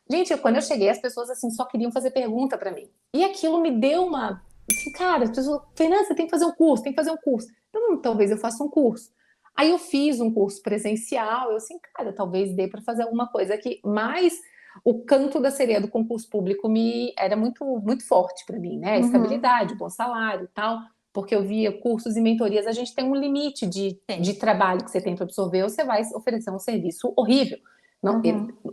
Gente, quando eu cheguei, as pessoas assim só queriam fazer pergunta para mim. E aquilo me deu uma, assim, cara, as pessoas, Fernanda, você tem que fazer um curso, tem que fazer um curso. Então, talvez eu faça um curso. Aí eu fiz um curso presencial, eu assim, cara, talvez dê para fazer alguma coisa aqui, mas o canto da sereia do concurso público era muito, muito forte para mim, né? Estabilidade, bom salário e tal, porque eu via cursos e mentorias, a gente tem um limite de trabalho que você tem para absorver, ou você vai oferecer um serviço horrível. Não,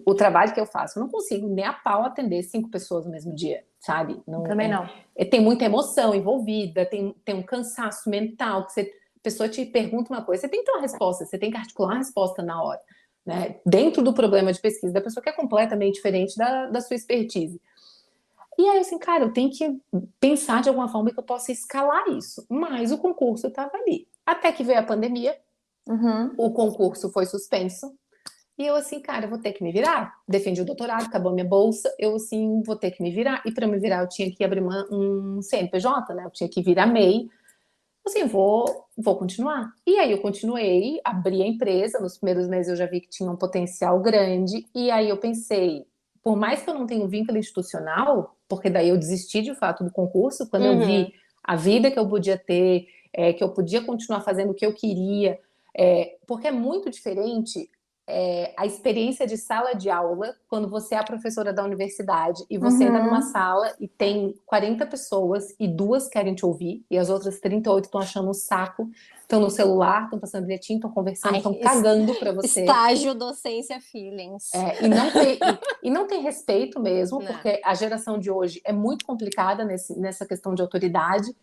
o trabalho que eu faço, eu não consigo nem a pau atender 5 pessoas no mesmo dia, sabe? Também não. Tem muita emoção envolvida, tem um cansaço mental, que a pessoa te pergunta uma coisa, você tem que ter uma resposta, você tem que articular uma resposta na hora. Né, dentro do problema de pesquisa da pessoa que é completamente diferente da sua expertise. E aí, assim, cara, eu tenho que pensar de alguma forma que eu possa escalar isso. Mas o concurso estava ali. Até que veio a pandemia, o concurso foi suspenso, e eu, assim, cara, eu vou ter que me virar. Defendi o doutorado, acabou minha bolsa, eu, assim, vou ter que me virar. E para me virar, eu tinha que abrir um CNPJ, né? Eu tinha que virar MEI. Assim, vou continuar. E aí eu continuei, abri a empresa, nos primeiros meses eu já vi que tinha um potencial grande, e aí eu pensei, por mais que eu não tenha um vínculo institucional, porque daí eu desisti de fato do concurso, quando eu vi a vida que eu podia ter, que eu podia continuar fazendo o que eu queria, porque é muito diferente a experiência de sala de aula, quando você é a professora da universidade e você entra numa sala e tem 40 pessoas e 2 querem te ouvir e as outras 38 estão achando um saco, estão no celular, estão passando bilhetinho, estão conversando, estão cagando para você. Estágio docência feelings. E não tem respeito mesmo, porque a geração de hoje é muito complicada nessa questão de autoridade.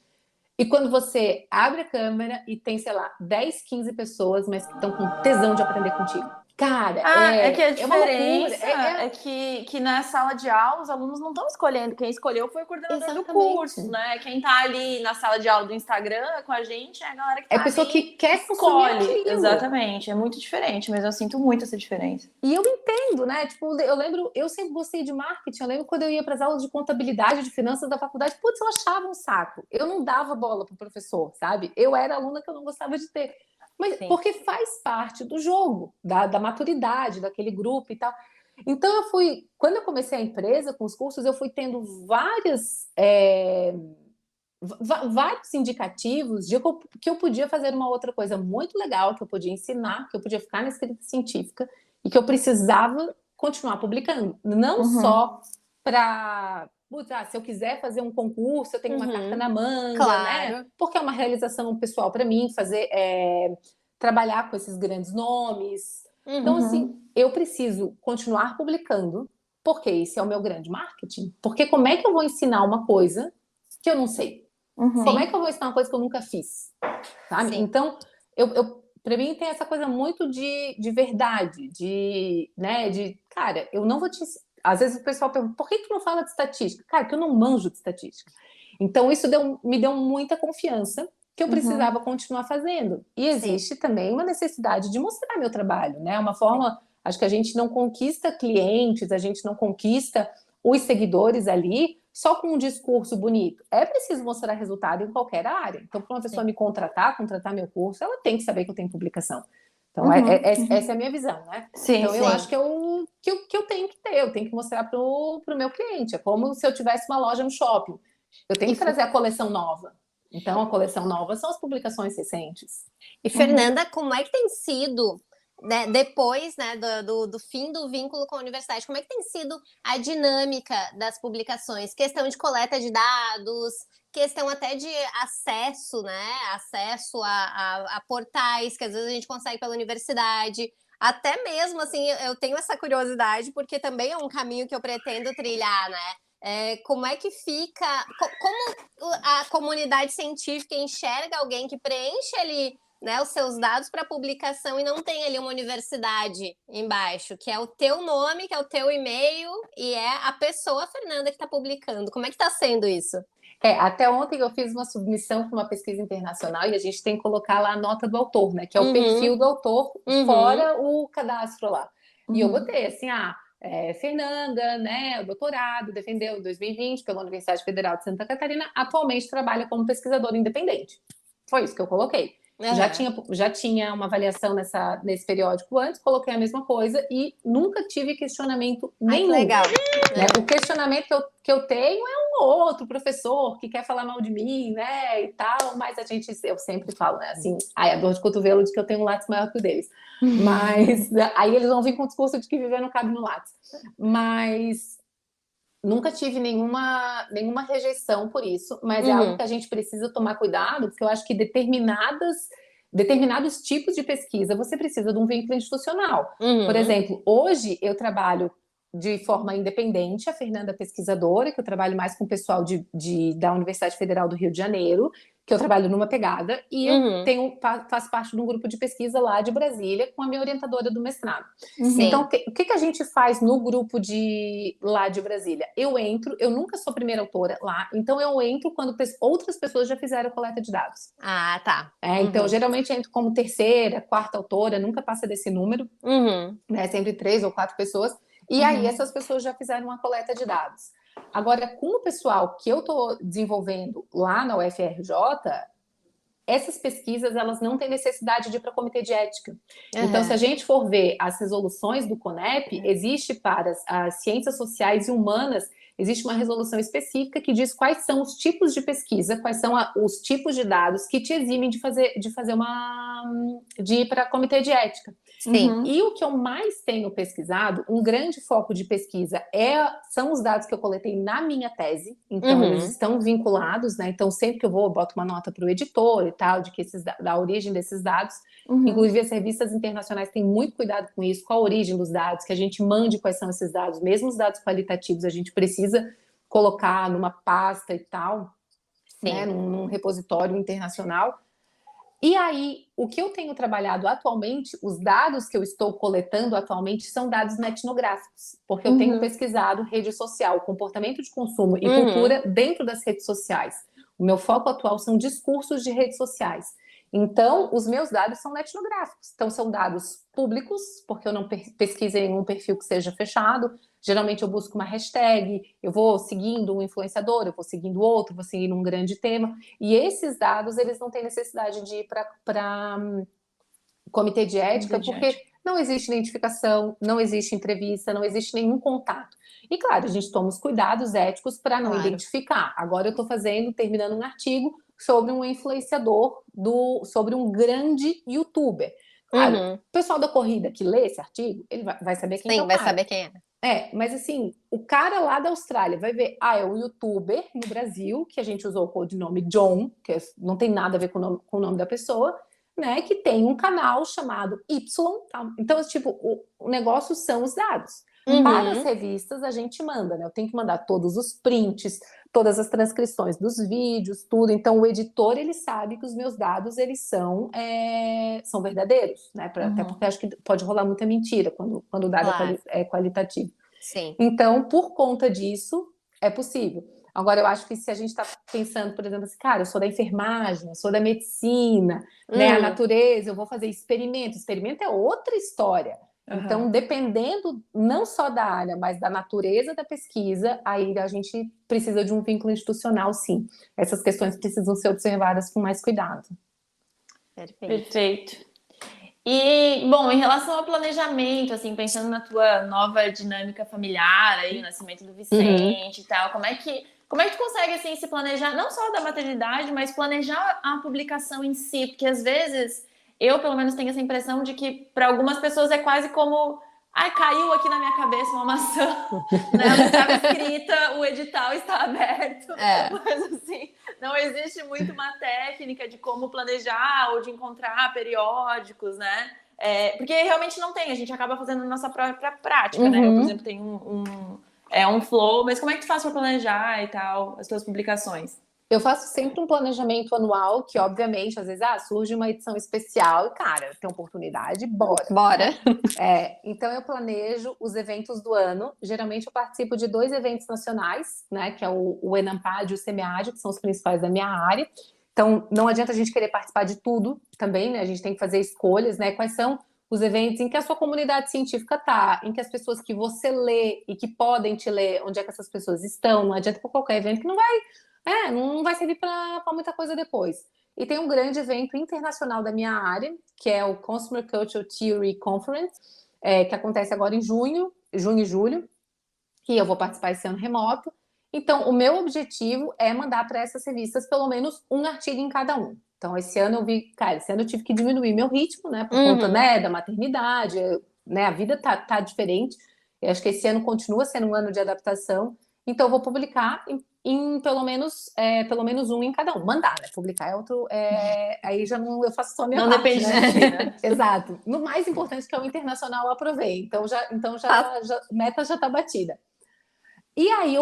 E quando você abre a câmera e tem, sei lá, 10, 15 pessoas, mas que estão com tesão de aprender contigo. Cara, É que a é uma loucura. diferença é que na sala de aula os alunos não estão escolhendo. Quem escolheu foi o coordenador do Exatamente. curso, né? Quem tá ali na sala de aula do Instagram com a gente é a galera que É tá a pessoa ali, que quer consumir escolhe. aquilo. Exatamente, é muito diferente, mas eu sinto muito essa diferença. E eu entendo, né? Tipo, eu lembro, eu sempre gostei de marketing. Eu lembro quando eu ia para as aulas de contabilidade, de finanças da faculdade, putz, eu achava um saco. Eu não dava bola pro professor, sabe? Eu era aluna que eu não gostava de ter. Mas Sim. porque faz parte do jogo, da maturidade, daquele grupo e tal. Então eu fui, quando eu comecei a empresa com os cursos, eu fui tendo vários indicativos de que eu podia fazer uma outra coisa muito legal, que eu podia ensinar, que eu podia ficar na escrita científica e que eu precisava continuar publicando. Não só para... se eu quiser fazer um concurso, eu tenho uma carta na manga, Claro. né? Porque é uma realização pessoal para mim, trabalhar com esses grandes nomes. Então, assim, eu preciso continuar publicando, porque esse é o meu grande marketing. Porque como é que eu vou ensinar uma coisa que eu não sei? Como é que eu vou ensinar uma coisa que eu nunca fiz? Sabe? Sim. Então, para mim tem essa coisa muito de verdade, cara, eu não vou te... Às vezes o pessoal pergunta, por que tu não fala de estatística? Cara, porque eu não manjo de estatística. Então, isso me deu muita confiança que eu precisava continuar fazendo. E existe também uma necessidade de mostrar meu trabalho, né? Uma forma... Acho que a gente não conquista clientes, a gente não conquista os seguidores ali só com um discurso bonito. É preciso mostrar resultado em qualquer área. Então, para uma pessoa me contratar meu curso, ela tem que saber que eu tenho publicação. Então, essa é a minha visão, né? Sim, então, eu acho que eu tenho que ter, eu tenho que mostrar para o meu cliente. É como se eu tivesse uma loja no shopping. Eu tenho que trazer a coleção nova. Então, a coleção nova são as publicações recentes. E, Fernanda, como é que tem sido, né, depois, né, do fim do vínculo com a universidade, como é que tem sido a dinâmica das publicações? Questão de coleta de dados, questão até de acesso, né? Acesso a portais que às vezes a gente consegue pela universidade. Até mesmo, assim, eu tenho essa curiosidade, porque também é um caminho que eu pretendo trilhar, né? Como é que fica... Como a comunidade científica enxerga alguém que preenche ali, né, os seus dados para publicação e não tem ali uma universidade embaixo, que é o teu nome, que é o teu e-mail e é a pessoa, Fernanda, que está publicando. Como é que está sendo isso? Até ontem eu fiz uma submissão para uma pesquisa internacional e a gente tem que colocar lá a nota do autor, né? Que é o perfil do autor, fora o cadastro lá. E eu botei assim, Fernanda, né, o doutorado, defendeu em 2020 pela Universidade Federal de Santa Catarina, atualmente trabalha como pesquisadora independente. Foi isso que eu coloquei. Já tinha uma avaliação nesse periódico antes, coloquei a mesma coisa e nunca tive questionamento nenhum. Que legal. Né? O questionamento que eu tenho é um outro professor que quer falar mal de mim, né, e tal, mas eu sempre falo, né, assim, a dor de cotovelo de que eu tenho um lápis maior que o deles. Mas aí eles vão vir com o discurso de que viver não cabe no lápis. Mas nunca tive nenhuma rejeição por isso, mas é algo que a gente precisa tomar cuidado, porque eu acho que determinados tipos de pesquisa você precisa de um vínculo institucional. Por exemplo, hoje eu trabalho de forma independente, a Fernanda é pesquisadora, que eu trabalho mais com o pessoal da Universidade Federal do Rio de Janeiro, que eu trabalho numa pegada, e eu faço parte de um grupo de pesquisa lá de Brasília, com a minha orientadora do mestrado. Então, o que a gente faz no grupo lá de Brasília? Eu nunca sou primeira autora lá, então eu entro quando outras pessoas já fizeram a coleta de dados. Ah, tá. Então, geralmente eu entro como terceira, quarta autora, nunca passa desse número, né? Sempre 3 ou 4 pessoas. E aí essas pessoas já fizeram uma coleta de dados. Agora, com o pessoal que eu estou desenvolvendo lá na UFRJ, essas pesquisas elas não têm necessidade de ir para o comitê de ética. Então, se a gente for ver as resoluções do CONEP, existe para as ciências sociais e humanas, existe uma resolução específica que diz quais são os tipos de pesquisa, quais são os tipos de dados que te eximem de ir para o comitê de ética. Sim. E o que eu mais tenho pesquisado, um grande foco de pesquisa são os dados que eu coletei na minha tese. Então, eles estão vinculados, né? Então, sempre que eu boto uma nota para o editor e tal, da origem desses dados. Inclusive, as revistas internacionais têm muito cuidado com isso, com a origem dos dados, que a gente mande quais são esses dados. Mesmo os dados qualitativos, a gente precisa colocar numa pasta e tal, né? Num repositório internacional. E aí, o que eu tenho trabalhado atualmente, os dados que eu estou coletando atualmente são dados etnográficos, porque eu tenho pesquisado rede social, comportamento de consumo e cultura dentro das redes sociais. O meu foco atual são discursos de redes sociais. Então, os meus dados são etnográficos. Então, são dados públicos, porque eu não pesquiso em um perfil que seja fechado. Geralmente eu busco uma hashtag, eu vou seguindo um influenciador, eu vou seguindo outro, vou seguindo um grande tema. E esses dados, eles não têm necessidade de ir para comitê de ética, porque não existe identificação, não existe entrevista, não existe nenhum contato. E claro, a gente toma os cuidados éticos para não identificar. Agora eu estou terminando um artigo sobre um influenciador, sobre um grande youtuber. Claro, o pessoal da corrida que lê esse artigo, ele vai saber quem é o cara. Sim, vai saber quem é. Mas assim, o cara lá da Austrália vai ver, é um youtuber no Brasil, que a gente usou o codinome John, que não tem nada a ver com o nome da pessoa, né, que tem um canal chamado Y. Tá? Então, tipo, o negócio são os dados. Para as revistas, a gente manda, né? Eu tenho que mandar todos os prints, todas as transcrições dos vídeos, tudo. Então, o editor, ele sabe que os meus dados, eles são verdadeiros, né? Até porque acho que pode rolar muita mentira quando o dado é qualitativo. Sim. Então, por conta disso, é possível. Agora, eu acho que se a gente está pensando, por exemplo, assim, cara, eu sou da enfermagem, eu sou da medicina, né? A natureza, eu vou fazer experimento. Experimento é outra história. Então, dependendo não só da área, mas da natureza da pesquisa, aí a gente precisa de um vínculo institucional, sim. Essas questões precisam ser observadas com mais cuidado. Perfeito. E, bom, em relação ao planejamento, assim, pensando na tua nova dinâmica familiar, aí, o nascimento do Vicente e tal, como é que tu consegue, assim, se planejar, não só da maternidade, mas planejar a publicação em si? Porque, às vezes, eu, pelo menos, tenho essa impressão de que, para algumas pessoas, é quase como... Ai, caiu aqui na minha cabeça uma maçã, né? Ela estava escrita, o edital está aberto. Mas, assim, não existe muito uma técnica de como planejar ou de encontrar periódicos, né? Porque realmente não tem, a gente acaba fazendo a nossa própria prática, né? Eu, por exemplo, tenho um flow, mas como é que tu faz para planejar e tal, as tuas publicações? Eu faço sempre um planejamento anual, que obviamente, às vezes, surge uma edição especial e, cara, tem oportunidade, bora. Então eu planejo os eventos do ano. Geralmente eu participo de 2 eventos nacionais, né? Que é o Enampad e o Semead, que são os principais da minha área. Então não adianta a gente querer participar de tudo também, né? A gente tem que fazer escolhas, né? Quais são os eventos em que a sua comunidade científica está, em que as pessoas que você lê e que podem te ler, onde é que essas pessoas estão. Não adianta por qualquer evento que não vai servir para muita coisa depois. E tem um grande evento internacional da minha área, que é o Consumer Culture Theory Conference, que acontece agora em junho e julho, que eu vou participar esse ano remoto. Então, o meu objetivo é mandar para essas revistas pelo menos um artigo em cada um. Então, esse ano eu tive que diminuir meu ritmo, né, por conta, né, da maternidade, né, a vida tá diferente. Eu acho que esse ano continua sendo um ano de adaptação. Então, eu vou publicar em pelo menos um em cada um. Mandar, né? Publicar é outro... aí já não eu faço só a minha parte, depende né? de ti, né? Exato. No mais importante, que é o internacional, eu aprovei. Então, a meta já está batida. E aí,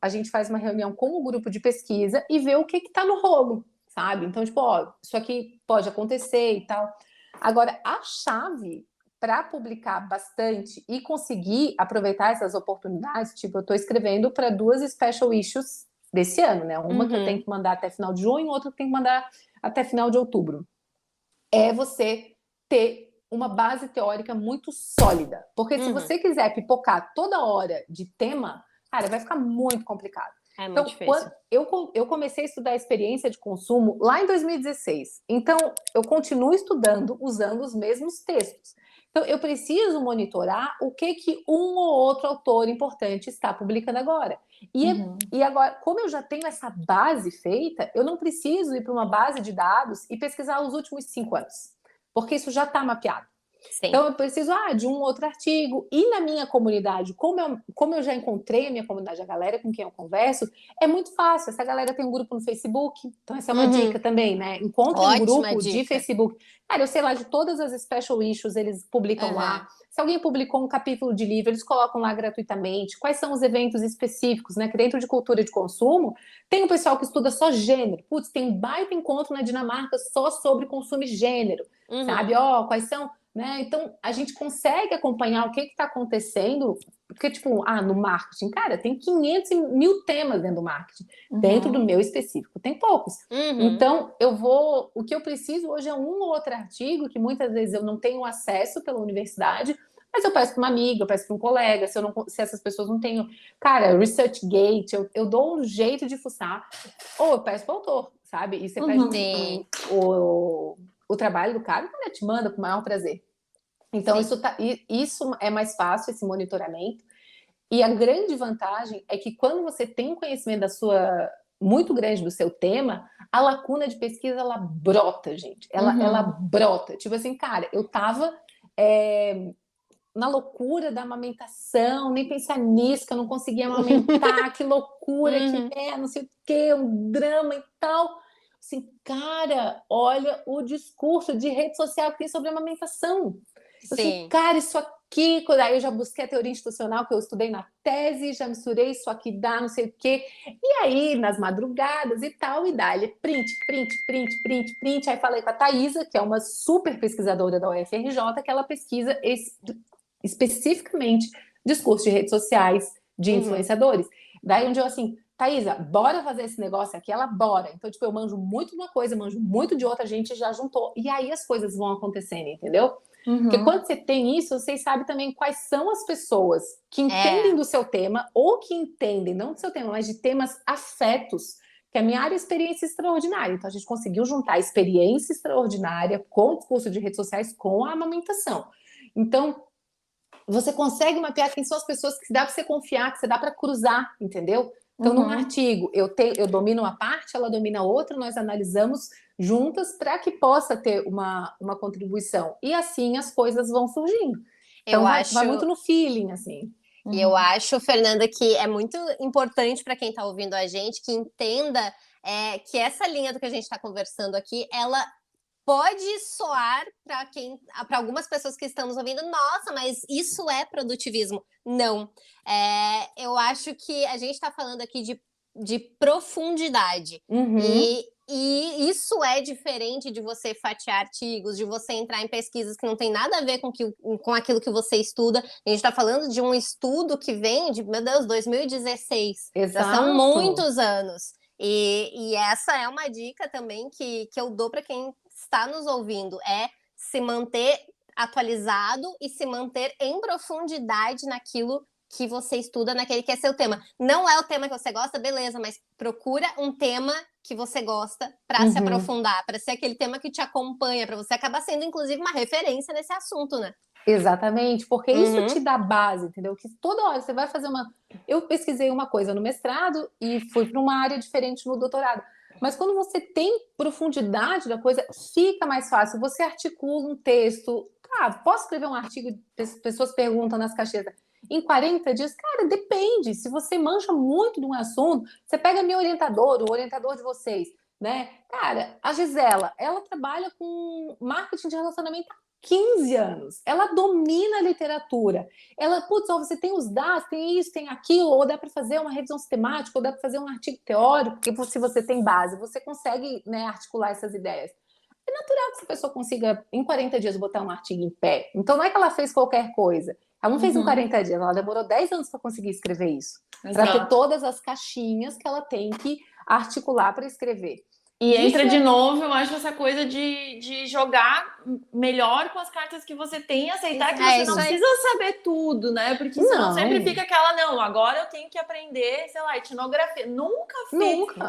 a gente faz uma reunião com o grupo de pesquisa e vê o que está no rolo, sabe? Então, tipo, isso aqui pode acontecer e tal. Agora, a chave para publicar bastante e conseguir aproveitar essas oportunidades, tipo, eu estou escrevendo para 2 special issues desse ano, né? Uma que eu tenho que mandar até final de junho, outra que eu tenho que mandar até final de outubro. É você ter uma base teórica muito sólida. Porque se você quiser pipocar toda hora de tema, cara, vai ficar muito complicado. É muito difícil. Eu comecei a estudar a experiência de consumo lá em 2016. Então, eu continuo estudando usando os mesmos textos. Então, eu preciso monitorar o que um ou outro autor importante está publicando agora. E agora, como eu já tenho essa base feita, eu não preciso ir para uma base de dados e pesquisar os últimos 5 anos, porque isso já está mapeado. Sim. Então, eu preciso de um outro artigo. E na minha comunidade, como eu já encontrei a minha comunidade, a galera com quem eu converso, é muito fácil. Essa galera tem um grupo no Facebook. Então, essa é uma dica também, né? Encontre um grupo de Facebook. Cara, eu sei lá, de todas as special issues, eles publicam lá. Se alguém publicou um capítulo de livro, eles colocam lá gratuitamente. Quais são os eventos específicos, né? Que dentro de cultura de consumo, tem um pessoal que estuda só gênero. Putz, tem um baita encontro na Dinamarca só sobre consumo e gênero. Sabe? Quais são... Né? Então, a gente consegue acompanhar o que está acontecendo, porque, tipo, no marketing, cara, tem 500 mil temas dentro do marketing. Dentro do meu específico, tem poucos. Então, o que eu preciso hoje é um ou outro artigo, que muitas vezes eu não tenho acesso pela universidade, mas eu peço para uma amiga, eu peço para um colega, se essas pessoas não têm... Cara, ResearchGate, eu dou um jeito de fuçar, ou eu peço para o autor, sabe? E você pede o trabalho do cara te manda com o maior prazer. Então, isso é mais fácil, esse monitoramento. E a grande vantagem é que quando você tem um conhecimento muito grande do seu tema, a lacuna de pesquisa, ela brota, gente. Ela brota. Tipo assim, cara, eu tava na loucura da amamentação, nem pensar nisso, que eu não conseguia amamentar, que loucura, não sei o quê, um drama e tal. Assim, cara, olha o discurso de rede social que tem sobre amamentação. Assim, cara, isso aqui... Aí eu já busquei a teoria institucional que eu estudei na tese, já misturei isso aqui, dá não sei o quê. E aí, nas madrugadas e tal, e dá-lhe print. Aí falei com a Thaisa, que é uma super pesquisadora da UFRJ, que ela pesquisa especificamente discurso de redes sociais de influenciadores. Daí um dia eu assim... Thaisa, bora fazer esse negócio aqui? Ela, bora. Então, tipo, eu manjo muito de uma coisa, manjo muito de outra, a gente já juntou. E aí as coisas vão acontecendo, entendeu? Porque quando você tem isso, vocês sabem também quais são as pessoas que entendem do seu tema, ou que entendem, não do seu tema, mas de temas afetos, que a minha área é experiência extraordinária. Então, a gente conseguiu juntar a experiência extraordinária com o discurso de redes sociais, com a amamentação. Então, você consegue mapear quem são as pessoas que dá para você confiar, que você dá para cruzar, entendeu? Então, num artigo, eu domino uma parte, ela domina a outra, nós analisamos juntas para que possa ter uma contribuição. E assim as coisas vão surgindo. Então, vai muito no feeling, assim. E eu acho, Fernanda, que é muito importante para quem está ouvindo a gente que entenda que essa linha do que a gente está conversando aqui, ela pode soar para algumas pessoas que estão nos ouvindo, nossa, mas isso é produtivismo. Não. Eu acho que a gente está falando aqui de profundidade. E isso é diferente de você fatiar artigos, de você entrar em pesquisas que não tem nada a ver com aquilo que você estuda. A gente está falando de um estudo que vem de, meu Deus, 2016. Exato. Já são muitos anos. E essa é uma dica também que eu dou para quem está nos ouvindo, é se manter atualizado e se manter em profundidade naquilo que você estuda, naquele que é seu tema. Não é o tema que você gosta, beleza, mas procura um tema que você gosta para se aprofundar, para ser aquele tema que te acompanha, para você acabar sendo, inclusive, uma referência nesse assunto, né? Exatamente, porque isso te dá base, entendeu? Que toda hora você vai fazer Eu pesquisei uma coisa no mestrado e fui para uma área diferente no doutorado. Mas quando você tem profundidade da coisa, fica mais fácil. Você articula um texto. Posso escrever um artigo? Pessoas perguntam nas caixetas. Em 40 dias? Cara, depende. Se você mancha muito de um assunto, você pega meu orientador, o orientador de vocês, né? Cara, a Gisela, ela trabalha com marketing de relacionamento há 15 anos. Ela domina a literatura. Você tem os dados, tem isso, tem aquilo, ou dá para fazer uma revisão sistemática, ou dá para fazer um artigo teórico, porque se você tem base, você consegue, né, articular essas ideias. É natural que essa pessoa consiga, em 40 dias, botar um artigo em pé. Então, não é que ela fez qualquer coisa. Ela não fez em 40 dias, ela demorou 10 anos para conseguir escrever isso. Para ter todas as caixinhas que ela tem que articular para escrever. E entra de novo, eu acho, essa coisa de jogar melhor com as cartas que você tem e aceitar que você não precisa saber tudo, né? Porque senão sempre fica aquela, não, agora eu tenho que aprender, sei lá, etnografia. Nunca.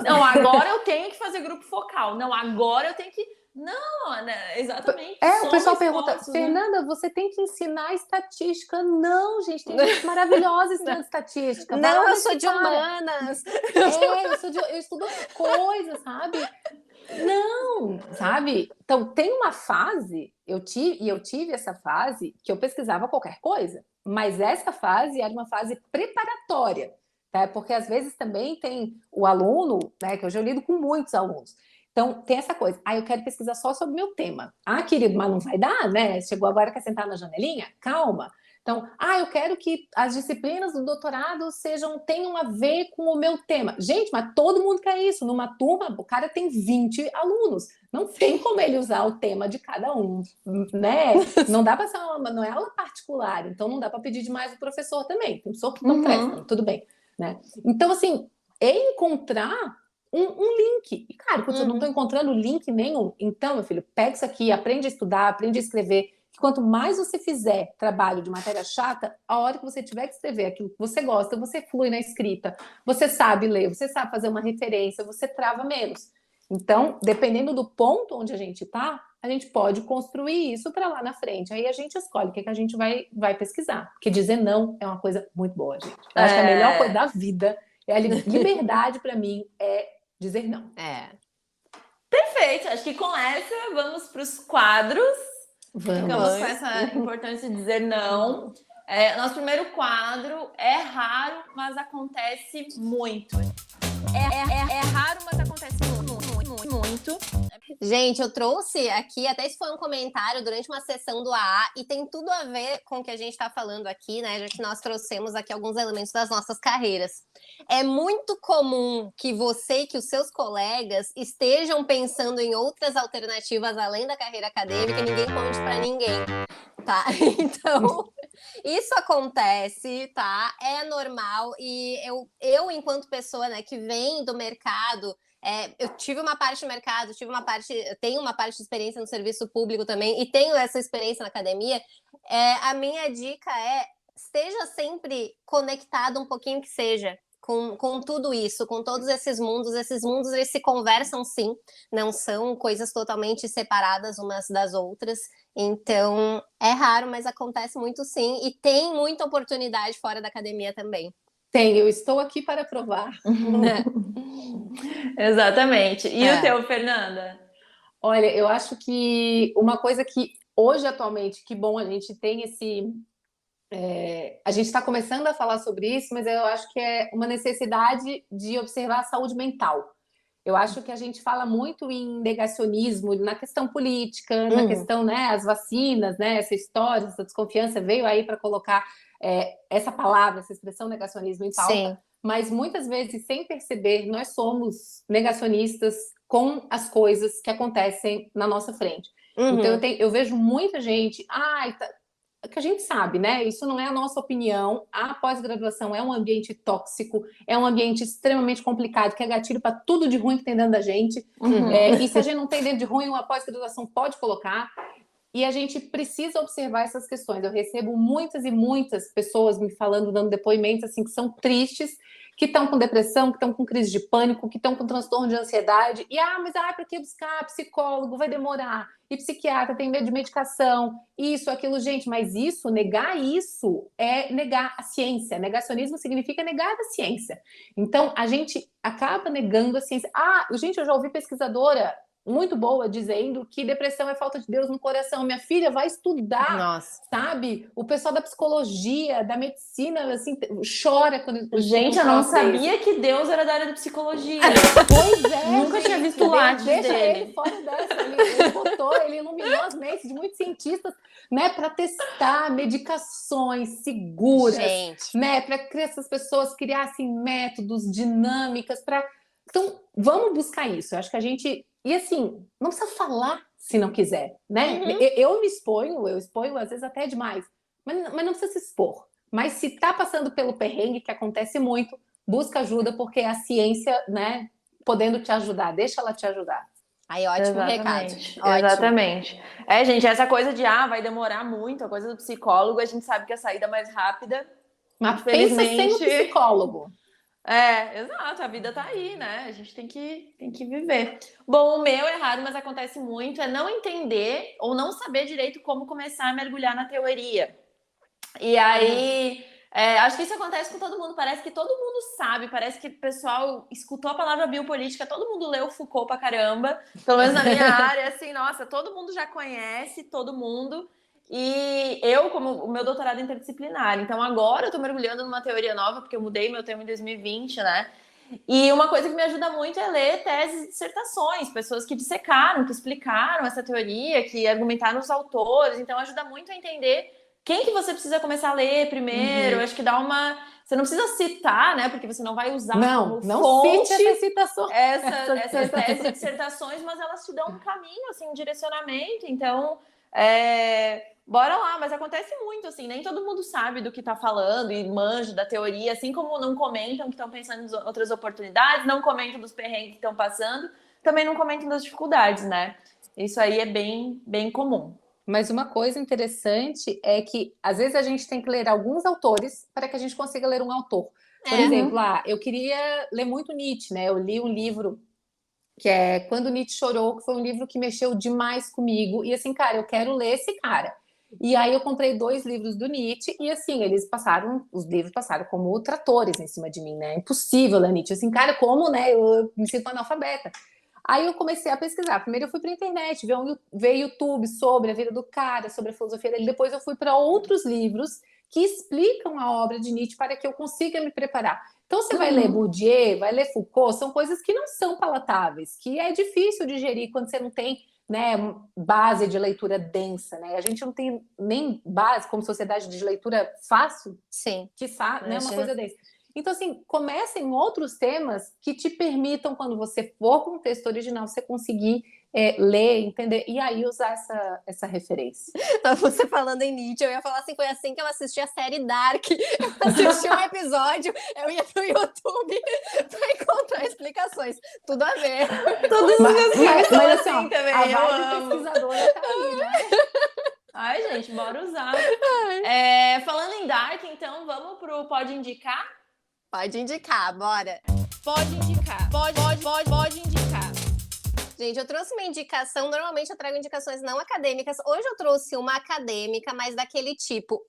Não, agora eu tenho que fazer grupo focal. Não, agora eu tenho que... Não, né? Exatamente. O pessoal pergunta, Fernanda, você tem que ensinar estatística. Não, gente, tem gente maravilhosa ensinando estatística. Não, eu sou de humanas. Eu estudo coisas, sabe? Não, sabe? Então, tem uma fase, eu tive essa fase que eu pesquisava qualquer coisa, mas essa fase era uma fase preparatória, tá? Porque às vezes também tem o aluno, né? Que eu já lido com muitos alunos. Então, tem essa coisa. Ah, eu quero pesquisar só sobre o meu tema. Ah, querido, mas não vai dar, né? Chegou agora, quer sentar na janelinha? Calma. Então, eu quero que as disciplinas do doutorado tenham a ver com o meu tema. Gente, mas todo mundo quer isso. Numa turma, o cara tem 20 alunos. Não tem como ele usar o tema de cada um, né? Não dá para ser não é aula particular, então não dá para pedir demais do professor também. Tem professor que não presta, tudo bem, né? Então, assim, é encontrar um link. E, cara, putz, eu não estou encontrando link nenhum. Então, meu filho, pega isso aqui, aprende a estudar, aprende a escrever. Que quanto mais você fizer trabalho de matéria chata, a hora que você tiver que escrever aquilo que você gosta, você flui na escrita, você sabe ler, você sabe fazer uma referência, você trava menos. Então, dependendo do ponto onde a gente está, a gente pode construir isso para lá na frente. Aí a gente escolhe o que a gente vai pesquisar. Porque dizer não é uma coisa muito boa, gente. Eu acho que a melhor coisa da vida é a liberdade para mim é dizer não. Perfeito. Acho que com essa vamos para os quadros. Ficamos com essa importância de dizer não. Nosso primeiro quadro é raro, mas acontece muito. É raro, mas acontece muito. Gente, eu trouxe aqui, até isso foi um comentário durante uma sessão do AA, e tem tudo a ver com o que a gente está falando aqui, né? Já que nós trouxemos aqui alguns elementos das nossas carreiras. É muito comum que você e que os seus colegas estejam pensando em outras alternativas além da carreira acadêmica e ninguém conte para ninguém, tá? Então, isso acontece, tá? É normal, e eu enquanto pessoa, né, que vem do mercado, eu tive uma parte de mercado, tenho uma parte de experiência no serviço público também, e tenho essa experiência na academia. A minha dica esteja sempre conectado um pouquinho que seja com tudo isso, com todos esses mundos. Esses mundos, eles se conversam sim, não são coisas totalmente separadas umas das outras. Então, é raro, mas acontece muito sim, e tem muita oportunidade fora da academia também. Tem, eu estou aqui para provar. Exatamente. E o teu, Fernanda? Olha, eu acho que uma coisa que hoje, atualmente, que bom a gente tem esse... a gente está começando a falar sobre isso, mas eu acho que é uma necessidade de observar a saúde mental. Eu acho que a gente fala muito em negacionismo na questão política, na questão, né, as vacinas, né, essa história, essa desconfiança veio aí para colocar essa palavra, essa expressão negacionismo em pauta. Sim. Mas muitas vezes, sem perceber, nós somos negacionistas com as coisas que acontecem na nossa frente. Então eu vejo muita gente, que a gente sabe, né? Isso não é a nossa opinião. A pós-graduação é um ambiente tóxico, é um ambiente extremamente complicado, que é gatilho para tudo de ruim que tem dentro da gente. E se a gente não tem dentro de ruim, uma pós-graduação pode colocar. E a gente precisa observar essas questões. Eu recebo muitas e muitas pessoas me falando, dando depoimentos assim, que são tristes, que estão com depressão, que estão com crise de pânico, que estão com transtorno de ansiedade. E, para que buscar psicólogo? Vai demorar. E psiquiatra tem medo de medicação. Isso, aquilo, gente. Mas negar isso é negar a ciência. Negacionismo significa negar a ciência. Então, a gente acaba negando a ciência. Gente, eu já ouvi pesquisadora muito boa dizendo que depressão é falta de Deus no coração. Minha filha vai estudar. Nossa. Sabe? O pessoal da psicologia, da medicina, assim, chora quando... Gente, eu não sabia que Deus era da área da psicologia. Pois é. Nunca tinha visto o lápis dele. Deixa ele fora dessa. Ele iluminou as mentes de muitos cientistas, né, para testar medicações seguras, gente, né, para que essas pessoas criassem métodos, dinâmicas, para... Então, vamos buscar isso. Eu acho que a gente... E assim, não precisa falar se não quiser, né? Eu me exponho, às vezes até demais, mas não precisa se expor. Mas se tá passando pelo perrengue, que acontece muito, busca ajuda, porque a ciência, né, podendo te ajudar, deixa ela te ajudar. Aí, ótimo recado. Exatamente. Gente, essa coisa de vai demorar muito, a coisa do psicólogo, a gente sabe que a saída mais rápida, mas pensa sem o psicólogo. Exato, a vida tá aí, né? A gente tem que viver. Bom, o meu é raro, mas acontece muito, é não entender ou não saber direito como começar a mergulhar na teoria. E aí, Acho que isso acontece com todo mundo. Parece que todo mundo sabe. Parece que o pessoal escutou a palavra biopolítica. Todo mundo leu Foucault pra caramba. Pelo menos na minha área, assim, nossa, todo mundo já conhece, todo mundo. E eu, como o meu doutorado é interdisciplinar, então agora eu tô mergulhando numa teoria nova, porque eu mudei meu tema em 2020, né? E uma coisa que me ajuda muito é ler teses e dissertações, pessoas que dissecaram, que explicaram essa teoria, que argumentaram os autores. Então ajuda muito a entender quem que você precisa começar a ler primeiro. Acho que dá uma... Você não precisa citar, né? Porque você não vai usar como fonte cite essas citações. essas teses e dissertações, mas elas te dão um caminho, assim, um direcionamento. Então, bora lá. Mas acontece muito, assim, nem todo mundo sabe do que tá falando e manja da teoria, assim como não comentam que estão pensando em outras oportunidades, não comentam dos perrengues que estão passando, também não comentam das dificuldades, né? Isso aí é bem, bem comum. Mas uma coisa interessante é que, às vezes, a gente tem que ler alguns autores para que a gente consiga ler um autor. Por exemplo, eu queria ler muito Nietzsche, né? Eu li um livro que é Quando Nietzsche Chorou, que foi um livro que mexeu demais comigo. E assim, cara, eu quero ler esse cara. E aí eu comprei 2 livros do Nietzsche e assim, os livros passaram como tratores em cima de mim, né? Impossível ler Nietzsche. Assim, cara, como, né? Eu me sinto analfabeta. Aí eu comecei a pesquisar. Primeiro eu fui para a internet, ver YouTube sobre a vida do cara, sobre a filosofia dele. Depois eu fui para outros livros que explicam a obra de Nietzsche para que eu consiga me preparar. Então você vai ler Bourdieu, vai ler Foucault, são coisas que não são palatáveis, que é difícil digerir quando você não tem, né, base de leitura densa, né? A gente não tem nem base como sociedade de leitura fácil, Sim, quiçá, né, uma coisa densa. Então, assim, comece em outros temas que te permitam, quando você for com o texto original, você conseguir ler, entender, e aí usar essa referência. Então, você falando em Nietzsche, eu ia falar assim, foi assim que eu assisti a série Dark. Eu assisti um episódio, eu ia pro YouTube para encontrar explicações. Tudo a ver. Todos os meus filhos são assim, assim também, a eu vibe amo. pesquisadora tá aí, né? Ai, gente, bora usar. Falando em Dark, então, vamos pro Pode Indicar? Pode indicar, bora. Pode indicar. Pode indicar. Gente, eu trouxe uma indicação, normalmente eu trago indicações não acadêmicas. Hoje eu trouxe uma acadêmica, mas daquele tipo,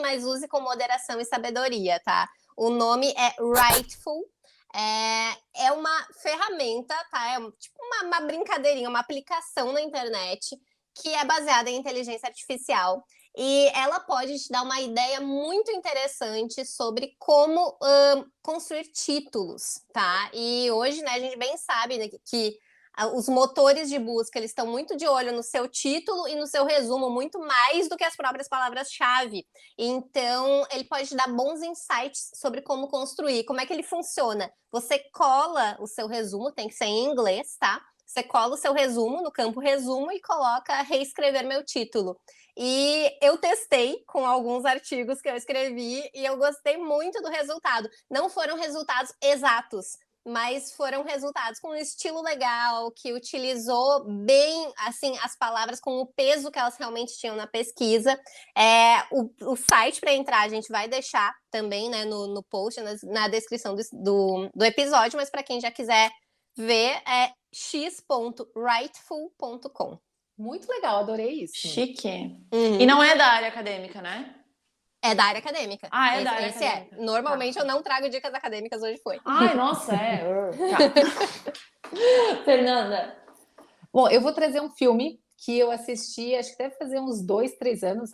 mas use com moderação e sabedoria, tá? O nome é Writeful. É uma ferramenta, tá? É tipo uma brincadeirinha, uma aplicação na internet que é baseada em inteligência artificial. E ela pode te dar uma ideia muito interessante sobre como construir títulos, tá? E hoje, né, a gente bem sabe, né, que os motores de busca, eles estão muito de olho no seu título e no seu resumo, muito mais do que as próprias palavras-chave. Então, ele pode te dar bons insights sobre como construir. Como é que ele funciona? Você cola o seu resumo, tem que ser em inglês, tá? Você cola o seu resumo no campo resumo e coloca reescrever meu título. E eu testei com alguns artigos que eu escrevi e eu gostei muito do resultado. Não foram resultados exatos, mas foram resultados com um estilo legal, que utilizou bem, assim, as palavras com o peso que elas realmente tinham na pesquisa. O site para entrar a gente vai deixar também, né, no post, na descrição do episódio, mas para quem já quiser ver, é x.writeful.com. Muito legal, adorei isso. Chique. E não é da área acadêmica, né? É da área acadêmica. Da área acadêmica. Normalmente eu não trago dicas acadêmicas, hoje foi. Ai, nossa, Tá. Fernanda. Bom, eu vou trazer um filme que eu assisti, acho que deve fazer uns 2, 3 anos.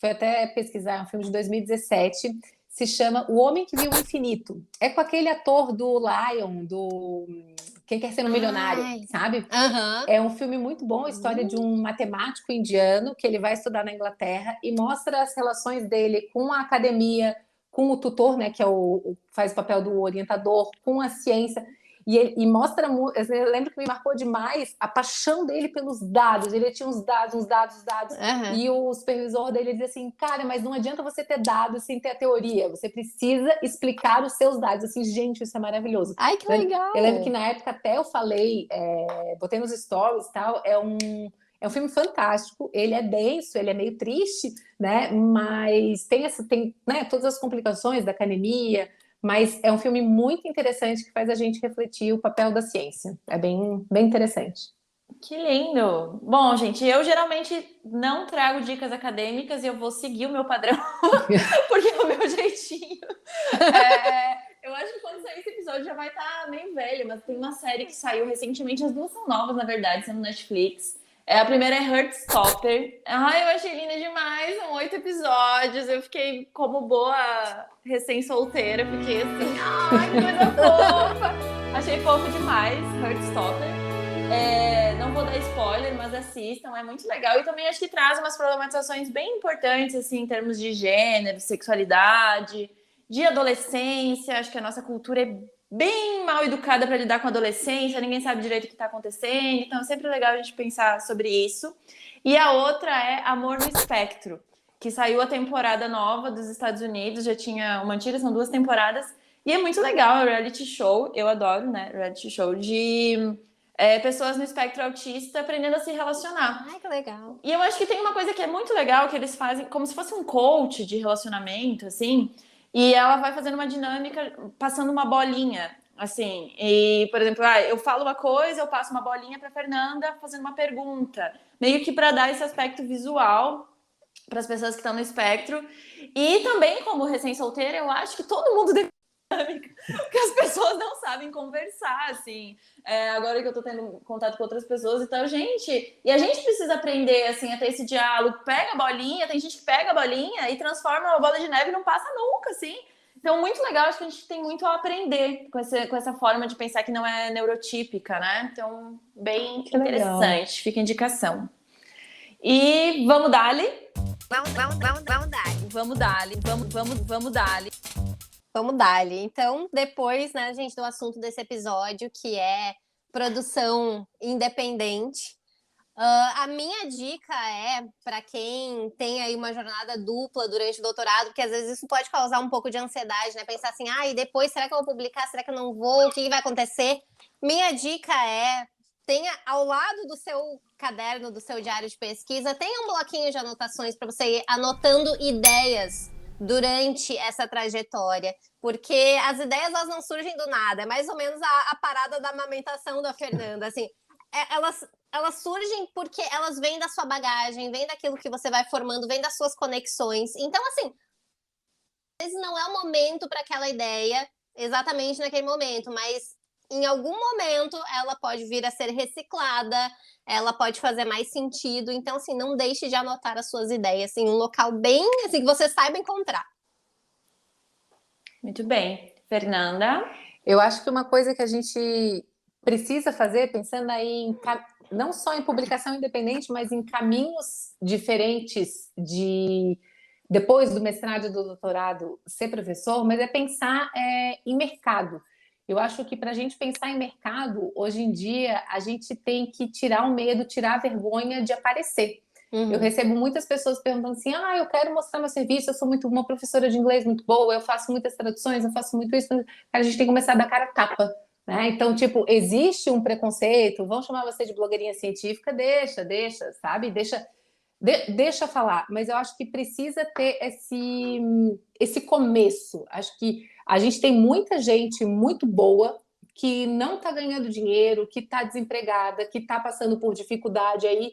Foi até pesquisar, é um filme de 2017. Se chama O Homem que Viu o Infinito. É com aquele ator do Lion, do Quem Quer Ser um Milionário, sabe? É um filme muito bom, a história de um matemático indiano que ele vai estudar na Inglaterra e mostra as relações dele com a academia, com o tutor, né, que faz o papel do orientador, com a ciência. E mostra, eu lembro que me marcou demais a paixão dele pelos dados. Ele tinha uns dados. E o supervisor dele dizia assim, cara, mas não adianta você ter dados sem ter a teoria. Você precisa explicar os seus dados. Assim, gente, isso é maravilhoso. Ai, que legal! Eu lembro que na época até eu falei, botei nos stories e tal, é um filme fantástico, ele é denso, ele é meio triste, né? Mas tem né, todas as complicações da academia, mas é um filme muito interessante que faz a gente refletir o papel da ciência. É bem, bem interessante. Que lindo! Bom, gente, eu geralmente não trago dicas acadêmicas e eu vou seguir o meu padrão, porque é o meu jeitinho. Eu acho que quando sair esse episódio já vai estar meio velho, mas tem uma série que saiu recentemente, as duas são novas, na verdade, são no Netflix. A primeira é Heartstopper. Ai, eu achei linda demais, são 8 episódios. Eu fiquei como boa recém-solteira, fiquei assim, ai, que coisa fofa! Achei fofo demais, Heartstopper. Não vou dar spoiler, mas assistam, é muito legal. E também acho que traz umas problematizações bem importantes, assim, em termos de gênero, sexualidade, de adolescência. Acho que a nossa cultura é bem mal educada para lidar com a adolescência, ninguém sabe direito o que está acontecendo, então é sempre legal a gente pensar sobre isso. E a outra é Amor no Espectro, que saiu a temporada nova dos Estados Unidos, já tinha uma antiga, são 2 temporadas, e é muito legal, é um reality show, eu adoro, né, reality show de pessoas no espectro autista aprendendo a se relacionar. Ai, que legal. E eu acho que tem uma coisa que é muito legal, que eles fazem como se fosse um coach de relacionamento, assim, e ela vai fazendo uma dinâmica, passando uma bolinha, assim, e, por exemplo, eu falo uma coisa, eu passo uma bolinha para Fernanda fazendo uma pergunta, meio que para dar esse aspecto visual para as pessoas que estão no espectro. E também, como recém-solteira, eu acho que todo mundo deve porque as pessoas não sabem conversar, assim. Agora que eu tô tendo contato com outras pessoas, então, gente, e a gente precisa aprender, assim, a ter esse diálogo. Pega a bolinha, tem gente que pega a bolinha e transforma uma bola de neve e não passa nunca, assim. Então, muito legal, acho que a gente tem muito a aprender com essa forma de pensar que não é neurotípica, né? Então, bem Que legal. interessante, fica a indicação. E vamos dali? Vamos dar. Vamos dali. Vamos dar-lhe. Então, depois, né, gente, do assunto desse episódio, que é produção independente, a minha dica é para quem tem aí uma jornada dupla durante o doutorado, porque às vezes isso pode causar um pouco de ansiedade, né? Pensar assim, e depois será que eu vou publicar? Será que eu não vou? O que vai acontecer? Minha dica é tenha ao lado do seu caderno, do seu diário de pesquisa, tenha um bloquinho de anotações para você ir anotando ideias durante essa trajetória, porque as ideias elas não surgem do nada, é mais ou menos a parada da amamentação da Fernanda, assim, elas surgem porque elas vêm da sua bagagem, vêm daquilo que você vai formando, vêm das suas conexões, então assim, às vezes não é o momento para aquela ideia exatamente naquele momento, mas em algum momento ela pode vir a ser reciclada, ela pode fazer mais sentido. Então, assim, não deixe de anotar as suas ideias em um local bem, assim, que você saiba encontrar. Muito bem. Fernanda? Eu acho que uma coisa que a gente precisa fazer, pensando aí não só em publicação independente, mas em caminhos diferentes de depois do mestrado e do doutorado ser professor, mas é pensar em mercado. Eu acho que para a gente pensar em mercado, hoje em dia, a gente tem que tirar o medo, tirar a vergonha de aparecer. Eu recebo muitas pessoas perguntando assim, eu quero mostrar meu serviço, eu sou uma professora de inglês muito boa, eu faço muitas traduções, eu faço muito isso. A gente tem que começar a dar cara a tapa, né? Então, tipo, existe um preconceito, vão chamar você de blogueirinha científica, deixa, sabe? Deixa falar, mas eu acho que precisa ter esse começo. Acho que a gente tem muita gente muito boa que não está ganhando dinheiro, que está desempregada, que está passando por dificuldade aí,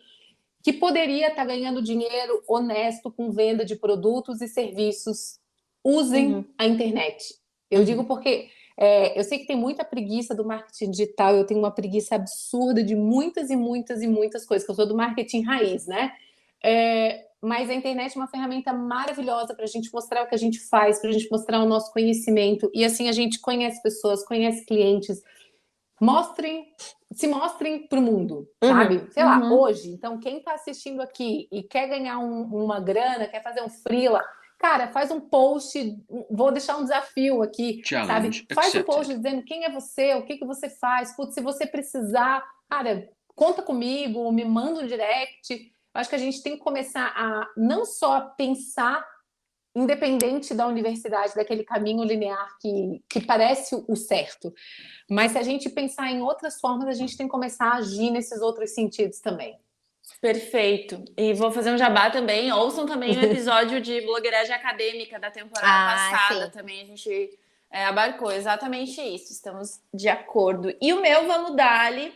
que poderia estar ganhando dinheiro honesto com venda de produtos e serviços. Usem a internet. Eu digo porque eu sei que tem muita preguiça do marketing digital, eu tenho uma preguiça absurda de muitas e muitas e muitas coisas, que eu sou do marketing raiz, né? Mas a internet é uma ferramenta maravilhosa para a gente mostrar o que a gente faz, para a gente mostrar o nosso conhecimento, e assim a gente conhece pessoas, conhece clientes. Se mostrem para o mundo, sabe? Sei lá, hoje, então quem está assistindo aqui e quer ganhar uma grana, quer fazer um freela, cara, faz um post, vou deixar um desafio aqui, sabe? Faz um post dizendo quem é você, o que você faz, putz, se você precisar, cara, conta comigo, me manda um direct. Acho que a gente tem que começar a não só pensar independente da universidade, daquele caminho linear que parece o certo, mas se a gente pensar em outras formas, a gente tem que começar a agir nesses outros sentidos também. Perfeito. E vou fazer um jabá também. Ouçam também o episódio de blogueiragem acadêmica da temporada passada. Sim. Também a gente abarcou exatamente isso. Estamos de acordo. E o meu Vamos Dali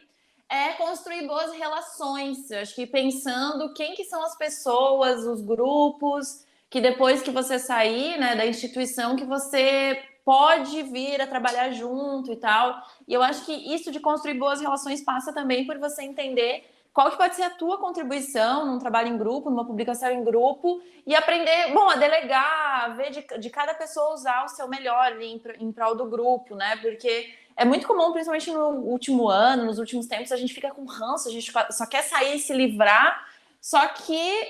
é construir boas relações. Eu acho que pensando quem que são as pessoas, os grupos, que depois que você sair, né, da instituição, que você pode vir a trabalhar junto e tal. E eu acho que isso de construir boas relações passa também por você entender qual que pode ser a tua contribuição num trabalho em grupo, numa publicação em grupo, e aprender, bom, a delegar, a ver de cada pessoa usar o seu melhor ali em prol do grupo, né? Porque é muito comum, principalmente no último ano, nos últimos tempos, a gente fica com ranço, a gente só quer sair e se livrar, só que,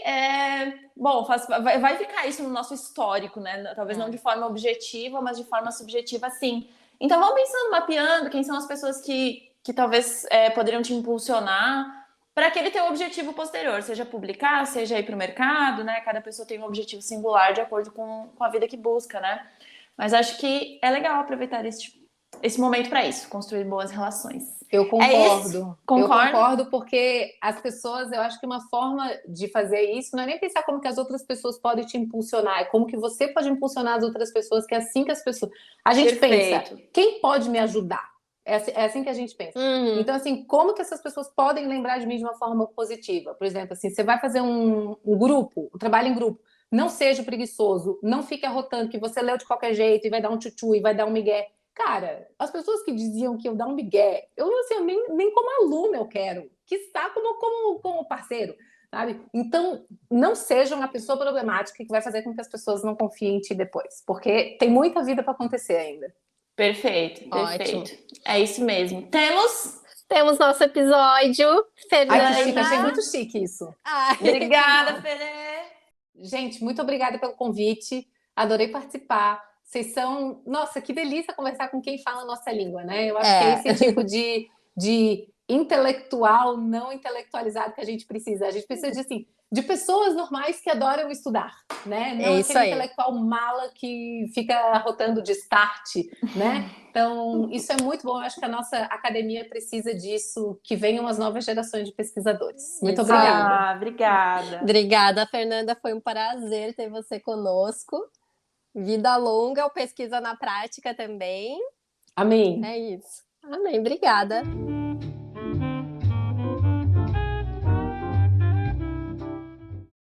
bom, vai ficar isso no nosso histórico, né? Talvez não de forma objetiva, mas de forma subjetiva, sim. Então, vamos pensando, mapeando quem são as pessoas que talvez poderiam te impulsionar para aquele teu objetivo posterior, seja publicar, seja ir para o mercado, né? Cada pessoa tem um objetivo singular de acordo com a vida que busca, né? Mas acho que é legal aproveitar esse momento para isso, construir boas relações. Eu concordo. É isso? Concordo? Eu concordo porque as pessoas, eu acho que uma forma de fazer isso não é nem pensar como que as outras pessoas podem te impulsionar, é como que você pode impulsionar as outras pessoas, que é assim que as pessoas... A gente Perfeito. pensa, quem pode me ajudar? É assim que a gente pensa. Então, assim, como que essas pessoas podem lembrar de mim de uma forma positiva? Por exemplo, assim, você vai fazer um grupo, um trabalho em grupo, não seja preguiçoso, não fique arrotando que você leu de qualquer jeito e vai dar um tchutchu e vai dar um migué. Cara, as pessoas que diziam que eu dar um migué, assim, eu nem como aluna eu quero, que está como parceiro, sabe? Então, não seja uma pessoa problemática que vai fazer com que as pessoas não confiem em ti depois, porque tem muita vida para acontecer ainda. Perfeito, perfeito. Ótimo. É isso mesmo. Temos nosso episódio. Fernanda. Ai, que chique, achei muito chique isso. Obrigada, Ferê. Gente, muito obrigada pelo convite. Adorei participar. Vocês são... Nossa, que delícia conversar com quem fala a nossa língua, né? Eu acho que é esse tipo de intelectual não intelectualizado que a gente precisa. A gente precisa de pessoas normais que adoram estudar, né? Não aquele intelectual mala que fica arrotando de start, né? Então, isso é muito bom. Eu acho que a nossa academia precisa disso, que venham as novas gerações de pesquisadores. Muito obrigada. Obrigada. Obrigada, Fernanda. Foi um prazer ter você conosco. Vida longa, ou pesquisa na prática também. Amém. É isso. Amém. Obrigada.